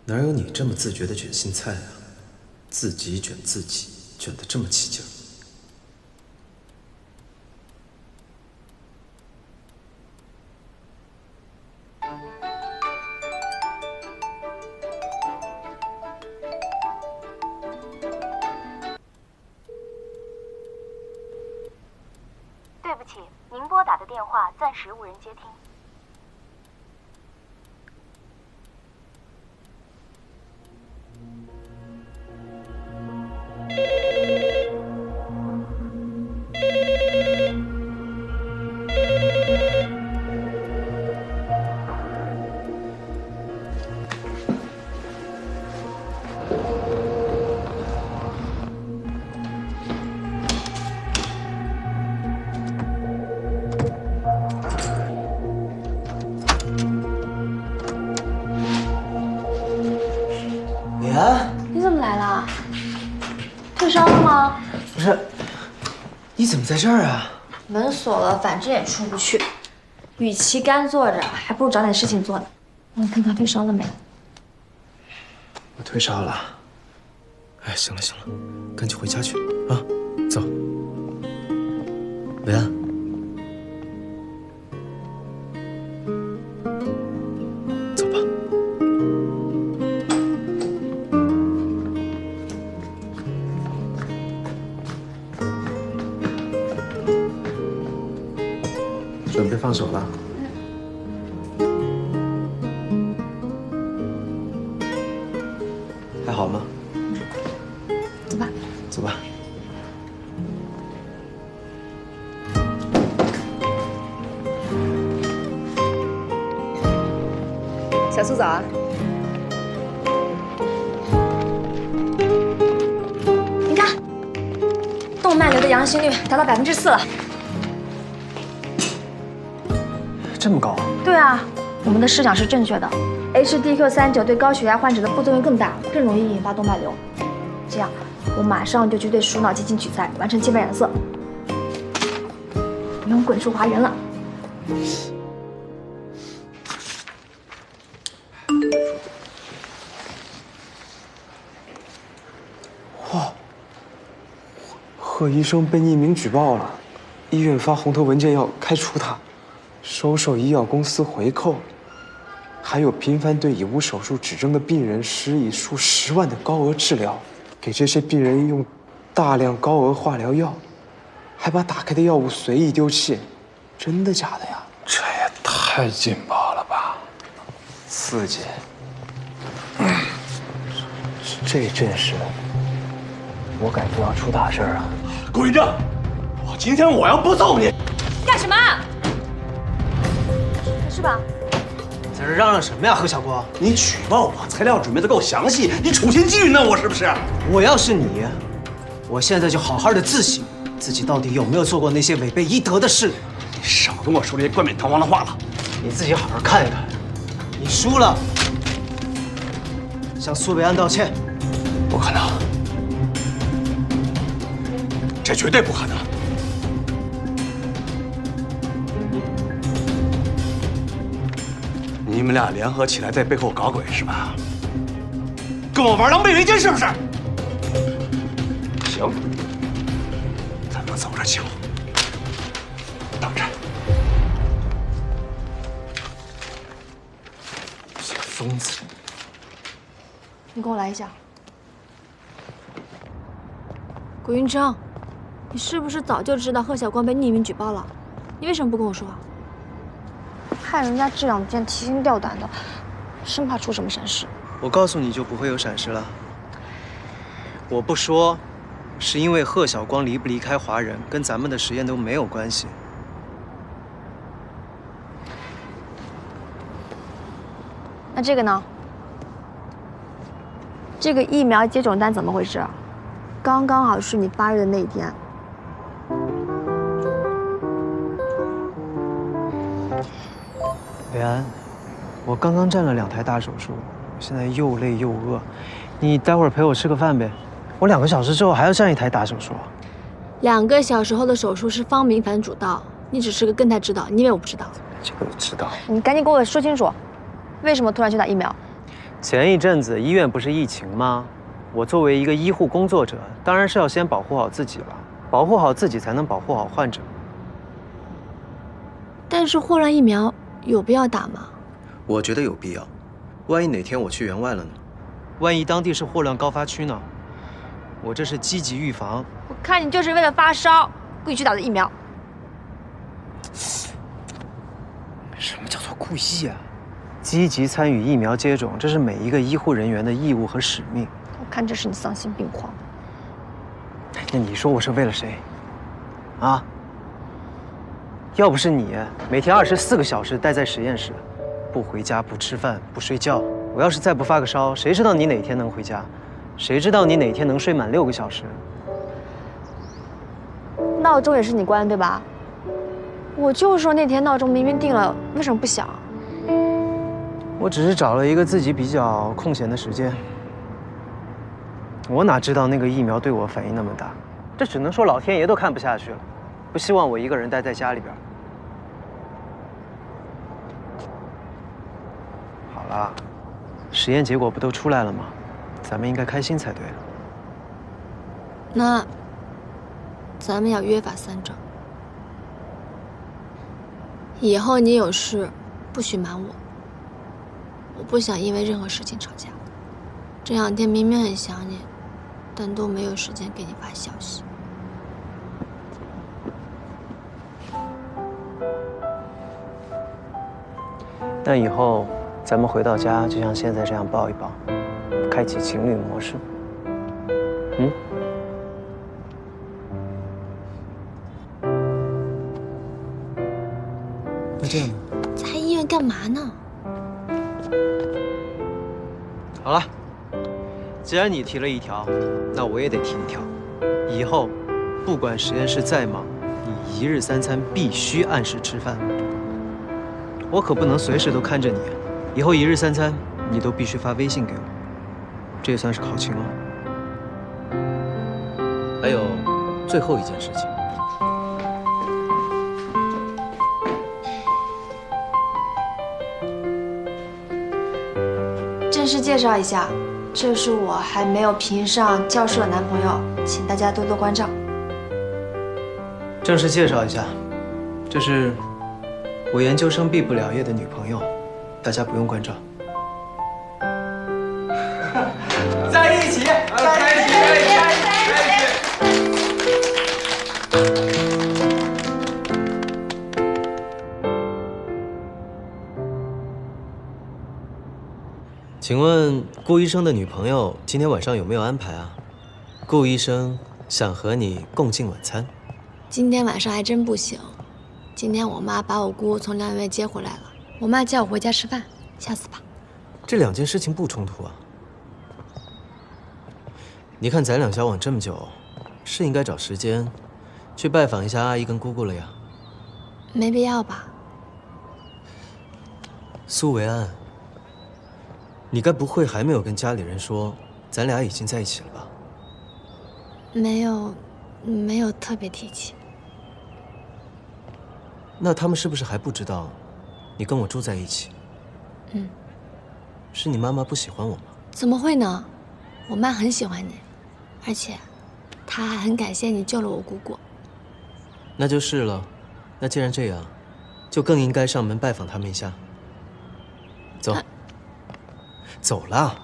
哪有你这么自觉的卷心菜啊？自己卷自己，卷得这么起劲儿。对不起，您拨打的电话暂时无人接听。李安，你怎么来了？退烧了吗？不是，你怎么在这儿啊？门锁了，反正也出不去。与其干坐着，还不如找点事情做呢。帮我看看退烧了没？我退烧了。哎，行了行了，赶紧回家去啊！走。维安，走吧。准备放手了。还好吗？走吧。走吧。小苏早啊。你看，动脉瘤的阳性率达到4%了。这么高？对啊，我们的视角是正确的。HDQ39对高血压患者的副作用更大，更容易引发动脉瘤。这样，我马上就去对鼠脑进行取材，完成切片染色。不用滚出华人了。哇！贺医生被匿名举报了，医院发红头文件要开除他，收受医药公司回扣，还有频繁对已无手术指征的病人施以数10万的高额治疗，给这些病人用大量高额化疗药，还把打开的药物随意丢弃，真的假的呀？这也太劲爆了吧！刺激。这阵势，我感觉要出大事啊！顾云正，今天我要不揍你！干什么？没事吧？在这嚷嚷什么呀，贺小光？你举报我，材料准备的够详细，你处心积虑呢，我是不是？我要是你，我现在就好好的自省，自己到底有没有做过那些违背医德的事。你少跟我说这些冠冕堂皇的话了。你自己好好看一看，你输了，向苏维安道歉。不可能，这绝对不可能。你们俩联合起来在背后搞鬼是吧？跟我玩狼狈为奸是不是？行，咱们走着瞧。等着。小疯子，你跟我来一下。古云峥，你是不是早就知道贺小光被匿名举报了？你为什么不跟我说？害人家这2天提心吊胆的，生怕出什么闪失。我告诉你就不会有闪失了。我不说，是因为贺小光离不离开华人跟咱们的实验都没有关系。那这个呢？这个疫苗接种单怎么回事？刚刚好是你发热的那一天。维安，我刚刚站了2台大手术，现在又累又饿，你待会儿陪我吃个饭呗。我2个小时之后还要站1台大手术。2个小时后的手术是方明凡主刀，你只是个跟台指导，你以为我不知道？这个我知道。你赶紧给我说清楚，为什么突然去打疫苗？前一阵子医院不是疫情吗？我作为一个医护工作者，当然是要先保护好自己了，保护好自己才能保护好患者。但是霍乱疫苗有必要打吗？我觉得有必要，万一哪天我去援外了呢？万一当地是霍乱高发区呢？我这是积极预防。我看你就是为了发烧故意去打的疫苗。什么叫做故意啊？积极参与疫苗接种，这是每一个医护人员的义务和使命。我看这是你丧心病狂。那你说我是为了谁？啊？要不是你每天24个小时待在实验室，不回家、不吃饭、不睡觉，我要是再不发个烧，谁知道你哪天能回家？谁知道你哪天能睡满6个小时？闹钟也是你关的对吧？我就说那天闹钟明明定了，为什么不响？我只是找了一个自己比较空闲的时间。我哪知道那个疫苗对我反应那么大？这只能说老天爷都看不下去了，不希望我一个人待在家里边。好了，实验结果不都出来了吗？咱们应该开心才对。那咱们要约法3章，以后你有事不许瞒我。我不想因为任何事情吵架。这2天明明很想你，但都没有时间给你发消息。那以后咱们回到家就像现在这样抱一抱，开启情侣模式。嗯？那这样呢？在医院干嘛呢？好了，既然你提了一条，那我也得提一条。以后不管实验室再忙，你1日3餐必须按时吃饭。我可不能随时都看着你，以后1日3餐你都必须发微信给我，这也算是考勤了。还有最后一件事情。 正式介绍一下，这是我还没有评上教授的男朋友，请大家多多关照。正式介绍一下，这是我研究生毕不了业的女朋友，大家不用关照。在一起，在一起，在一起，在一起。请问顾医生的女朋友今天晚上有没有安排啊？顾医生想和你共进晚餐。今天晚上还真不行，今天我妈把我姑从疗养院接回来了，我妈叫我回家吃饭，下次吧。这2件事情不冲突啊。你看咱俩交往这么久，是应该找时间去拜访一下阿姨跟姑姑了呀。没必要吧？苏维安。 你该不会还没有跟家里人说，咱俩已经在一起了吧？没有特别提起。那他们是不是还不知道，你跟我住在一起？嗯。是你妈妈不喜欢我吗？怎么会呢？我妈很喜欢你，而且，她还很感谢你救了我姑姑。那就是了。那既然这样，就更应该上门拜访他们一下。走。走了。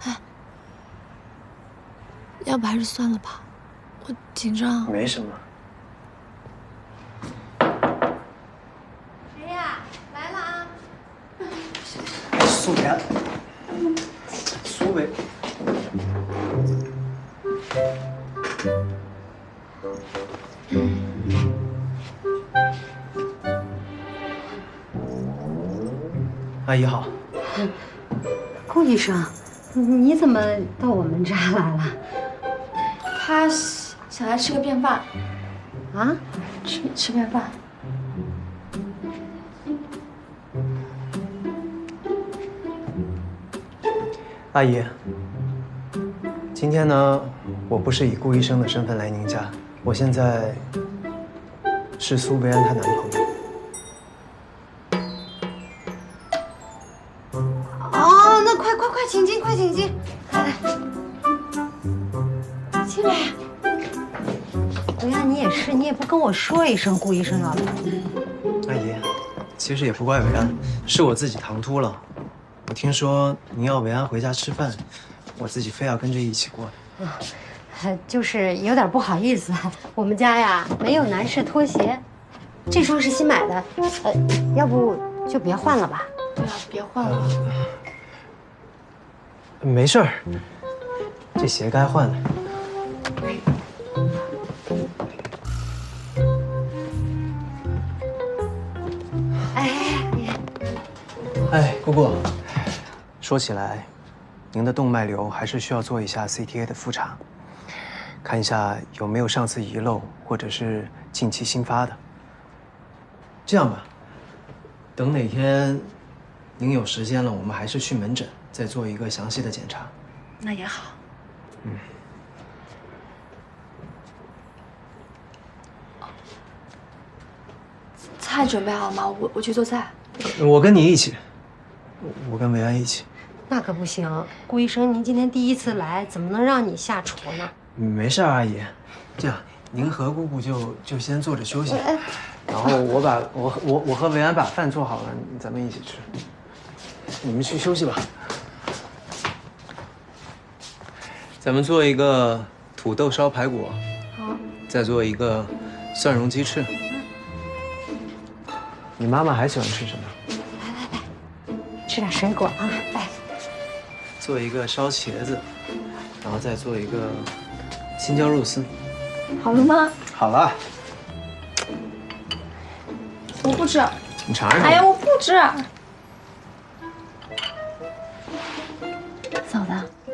哎，要不还是算了吧，我紧张。没什么。谁呀？来了啊！苏维安，苏维。 阿姨好，顾医生，你怎么到我们这儿来了？他想来吃个便饭。啊？吃便饭。阿姨，今天呢，我不是以顾医生的身份来您家，我现在是苏维安她男朋友。 快请进，快请进！来，进来。维安，你也是，你也不跟我说一声，顾医生要来。阿姨，其实也不怪维安，是我自己唐突了。我听说您要维安回家吃饭，我自己非要跟着一起过来。就是有点不好意思，我们家呀没有男士拖鞋，这双是新买的，要不就别换了吧？对啊，别换了。 没事儿，这鞋该换的。哎，姑姑，说起来，您的动脉瘤还是需要做一下 CTA 的复查，看一下有没有上次遗漏或者是近期新发的。这样吧，等哪天您有时间了，我们还是去门诊。 再做一个详细的检查，那也好。嗯。菜准备好了吗？我去做菜。我跟你一起，我跟维安一起。那可不行，顾医生，您今天第一次来，怎么能让你下厨呢？没事，阿姨。这样，您和姑姑就先坐着休息，然后我和维安把饭做好了，咱们一起吃。你们去休息吧。 咱们做一个土豆烧排骨，好，再做一个蒜蓉鸡翅。你妈妈还喜欢吃什么？来，吃点水果啊！来，做一个烧茄子，然后再做一个青椒肉丝。好了吗？好了。我不吃。你尝尝。哎呀，我不吃啊！嫂子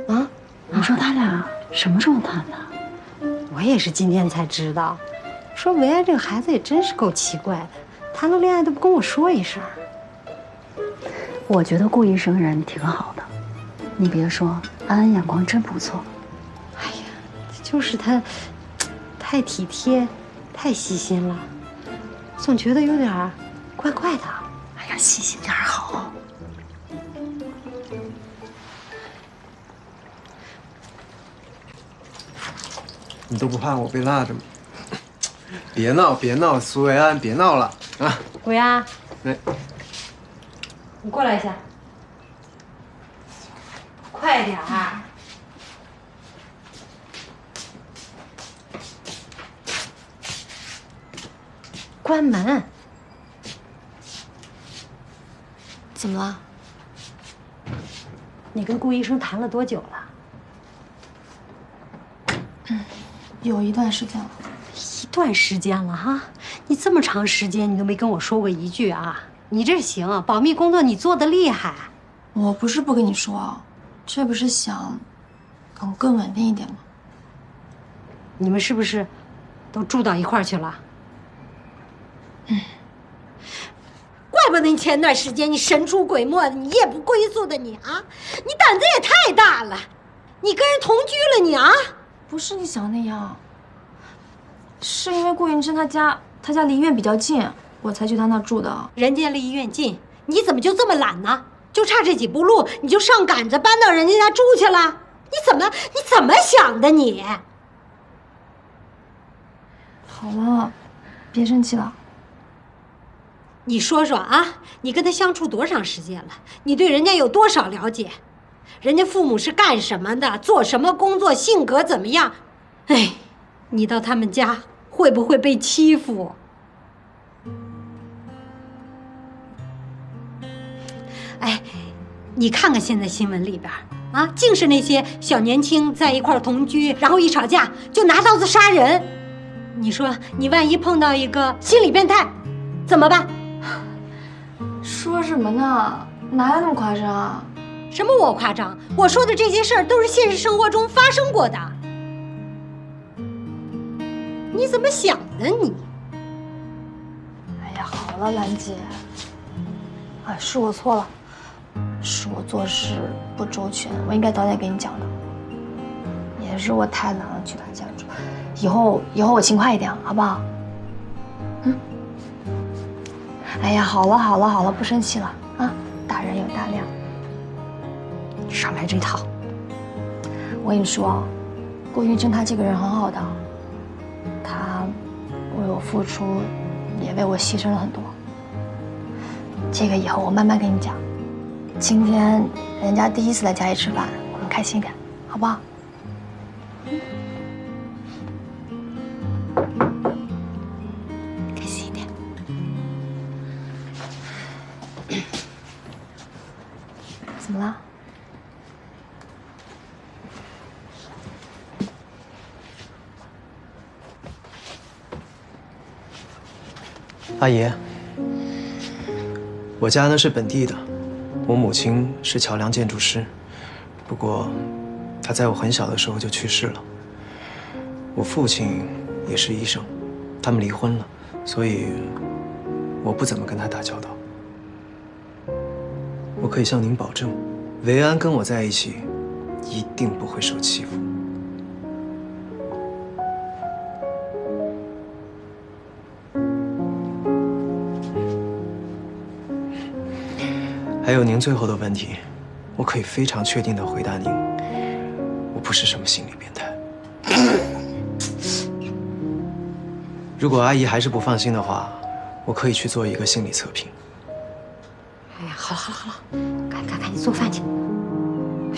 啊，你说他俩什么时候谈的？我也是今天才知道。说维安这个孩子也真是够奇怪的，谈了恋爱都不跟我说一声。我觉得顾医生人挺好的，你别说，安安眼光真不错。哎呀，就是他太体贴，太细心了，总觉得有点怪怪的。哎呀，细心点好。你都不怕我被落着吗？别闹，别闹，苏维安，别闹了啊！维安，哎，你过来一下，快点儿！关门。怎么了？你跟顾医生谈了多久了？有一段时间了。一段时间了哈，你这么长时间你都没跟我说过一句啊！你这行，保密工作你做得厉害。我不是不跟你说，这不是想等更稳定一点吗？你们是不是都住到一块儿去了？怪不得你前段时间你神出鬼没的，你夜不归宿的你啊！你胆子也太大了，你跟人同居了你啊！不是你想那样，是因为顾云琛他家离医院比较近，我才去他那住的。人家离医院近，你怎么就这么懒呢？就差这几步路，你就上赶着搬到人家家住去了？你怎么想的你？好了，别生气了。你说说啊，你跟他相处多长时间了？你对人家有多少了解？人家父母是干什么的？做什么工作？性格怎么样？哎，你到他们家会不会被欺负？哎，你看看现在新闻里边啊，净是那些小年轻在一块儿同居，然后一吵架就拿刀子杀人。你说你万一碰到一个心理变态，怎么办？说什么呢？哪有那么夸张啊？什么我夸张？我说的这些事儿都是现实生活中发生过的。你怎么想的你？哎呀，好了，兰姐，哎，是我错了，是我做事不周全，我应该早点给你讲的。也是我太懒了，去他家住。以后我勤快一点，好不好？哎呀，好了，不生气了啊！大人有大量。少来这套。我跟你说，顾云琛他这个人很好的，他为我付出，也为我牺牲了很多。这个以后我慢慢跟你讲。今天人家第一次来家里吃饭，我们开心一点，好不好？开心一点。怎么了？阿姨，我家呢是本地的，我母亲是桥梁建筑师，不过她在我很小的时候就去世了。我父亲也是医生，他们离婚了，所以我不怎么跟他打交道。我可以向您保证，维安跟我在一起，一定不会受欺负。还有您最后的问题，我可以非常确定地回答您，我不是什么心理变态。如果阿姨还是不放心的话，我可以去做一个心理测评。哎呀，好了，赶紧做饭去，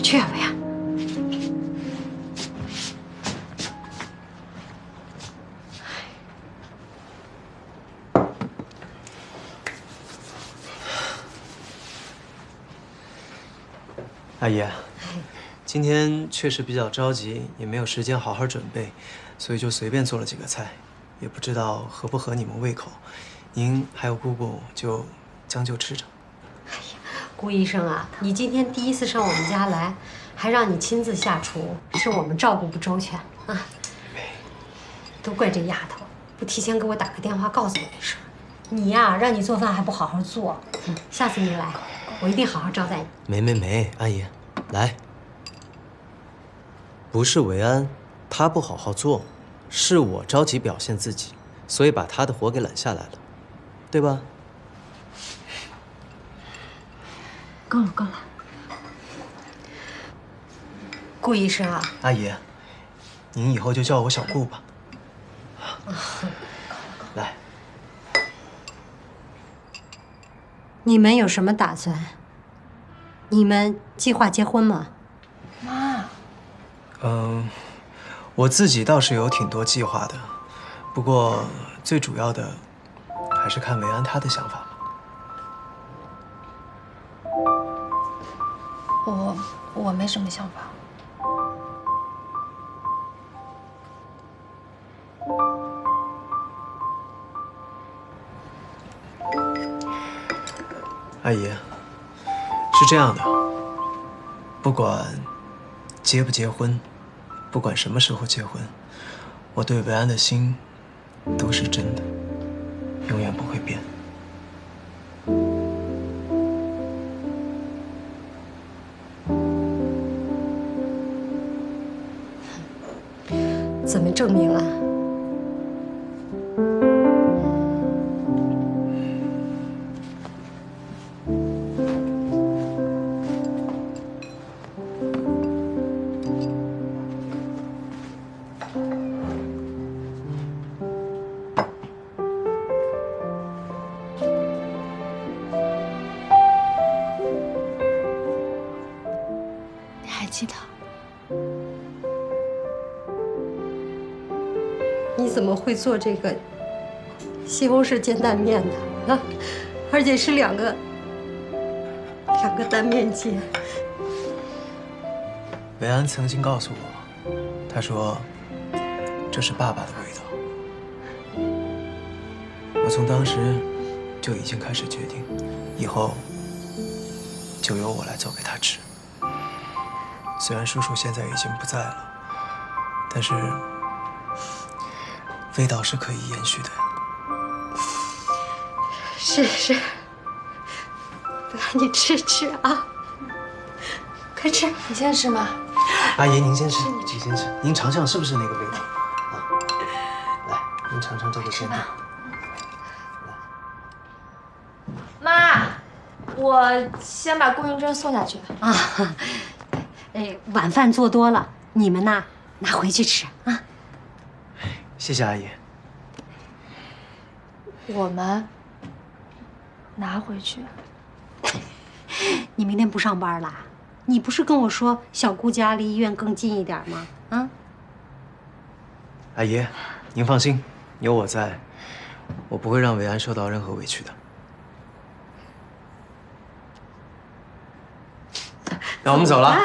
去啊，维安。阿姨，今天确实比较着急，也没有时间好好准备，所以就随便做了几个菜，也不知道合不合你们胃口。您还有姑姑就将就吃着，顾医生啊，你今天第一次上我们家来，还让你亲自下厨，是我们照顾不周全啊。都怪这丫头，不提前给我打个电话告诉我一声。你呀，让你做饭还不好好做，下次你来，我一定好好招待你。没，阿姨，来。不是维安，他不好好做，是我着急表现自己，所以把他的活给揽下来了，对吧？够了。顾医生啊，阿姨，您以后就叫我小顾吧。来，你们有什么打算？你们计划结婚吗？妈。我自己倒是有挺多计划的，不过最主要的还是看维安他的想法吧。我没什么想法。阿姨，是这样的，不管结不结婚，不管什么时候结婚，我对维安的心都是真的，永远不会变。怎么证明啊？你还记得？你怎么会做这个西红柿煎蛋面的啊？而且是两个单面煎。维安曾经告诉我，他说这是爸爸的味道。我从当时就已经开始决定，以后就由我来做给他吃。虽然叔叔现在已经不在了，但是味道是可以延续的呀。是，你吃啊，快吃。你先吃嘛。阿姨，您先吃，您尝尝是不是那个味道啊？来，您尝尝这个煎蛋。妈，我先把顾云珍送下去啊。晚饭做多了，你们呐拿回去吃啊。谢谢阿姨。我们拿回去。你明天不上班了？你不是跟我说小顾家离医院更近一点吗？啊？阿姨，您放心，有我在，我不会让维安受到任何委屈的。那我们走了。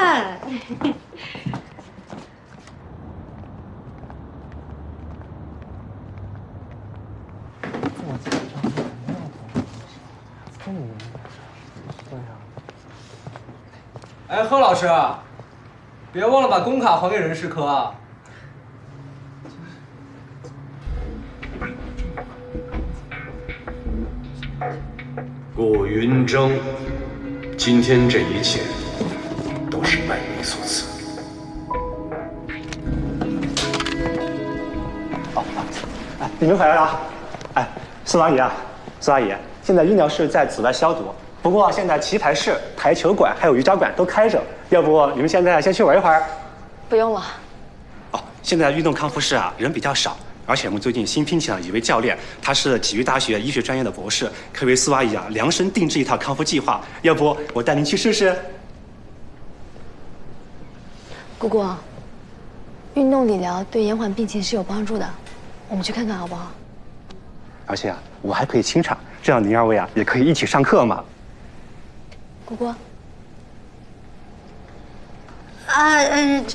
哎，贺老师，别忘了把工卡还给人事科啊！顾云峥，今天这一切都是拜你所赐。哎，你们回来了。哎，苏阿姨啊，苏阿姨，现在医疗室在紫外消毒。不过现在棋牌室、台球馆还有瑜伽馆都开着，要不你们现在先去玩一会儿？不用了。哦，现在运动康复室啊人比较少，而且我们最近新聘请了一位教练，他是体育大学医学专业的博士，可以为苏阿姨啊量身定制一套康复计划。要不我带您去试试？姑姑，运动理疗对延缓病情是有帮助的，我们去看看好不好？而且啊，我还可以清场，这样您二位啊也可以一起上课嘛。姑姑。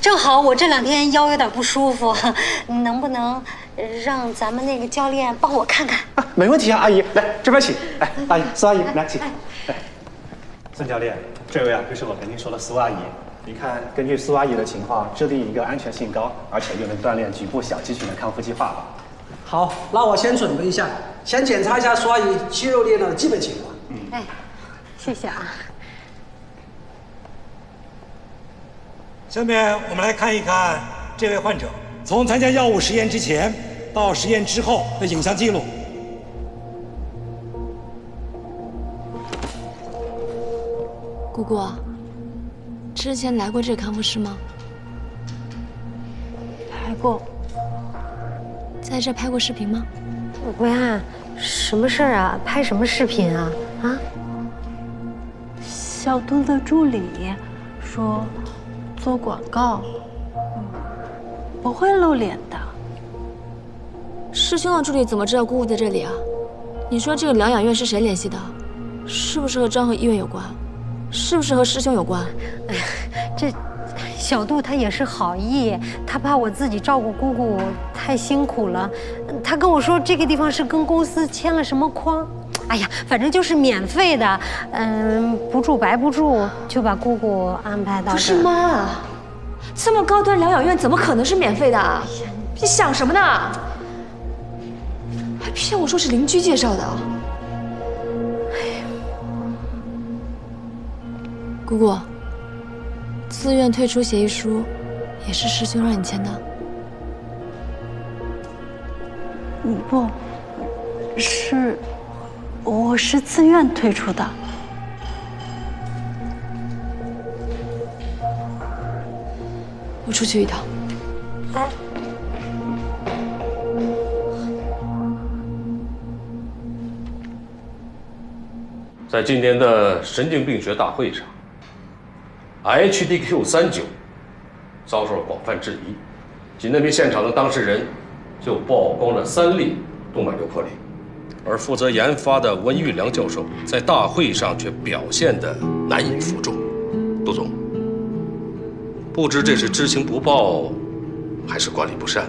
正好我这2天腰有点不舒服，能不能让咱们那个教练帮我看看？啊，没问题啊，阿姨，来这边请。哎，阿姨，苏阿姨来请。来。孙教练，这位啊就是我跟您说的苏阿姨。你看，根据苏阿姨的情况，制定一个安全性高，而且又能锻炼局部小肌群的康复计划吧。好，那我先准备一下，先检查一下苏阿姨肌肉力量的基本情况。哎，谢谢啊。下面我们来看一看这位患者从参加药物实验之前到实验之后的影像记录。姑姑，之前来过这个康复室吗？来过。在这拍过视频吗？维安，什么事儿啊？拍什么视频啊？啊？小杜的助理说做广告，不会露脸的。师兄的助理怎么知道姑姑在这里啊？你说这个疗养院是谁联系的？是不是和张河医院有关？是不是和师兄有关？哎呀，这小杜他也是好意，他怕我自己照顾姑姑太辛苦了，他跟我说这个地方是跟公司签了什么框，哎呀，反正就是免费的，不住白不住，就把姑姑安排到。不是妈，这么高端疗养院怎么可能是免费的？你想什么呢？还骗我说是邻居介绍的。姑姑，自愿退出协议书也是师兄让你签的。不，我是自愿退出的。我出去一趟。哎。在今年的神经病学大会上，HDQ39遭受广泛质疑，仅那名现场的当事人就曝光了3例动脉瘤破裂，而负责研发的温玉良教授在大会上却表现得难以服众。杜总，不知这是知情不报，还是管理不善？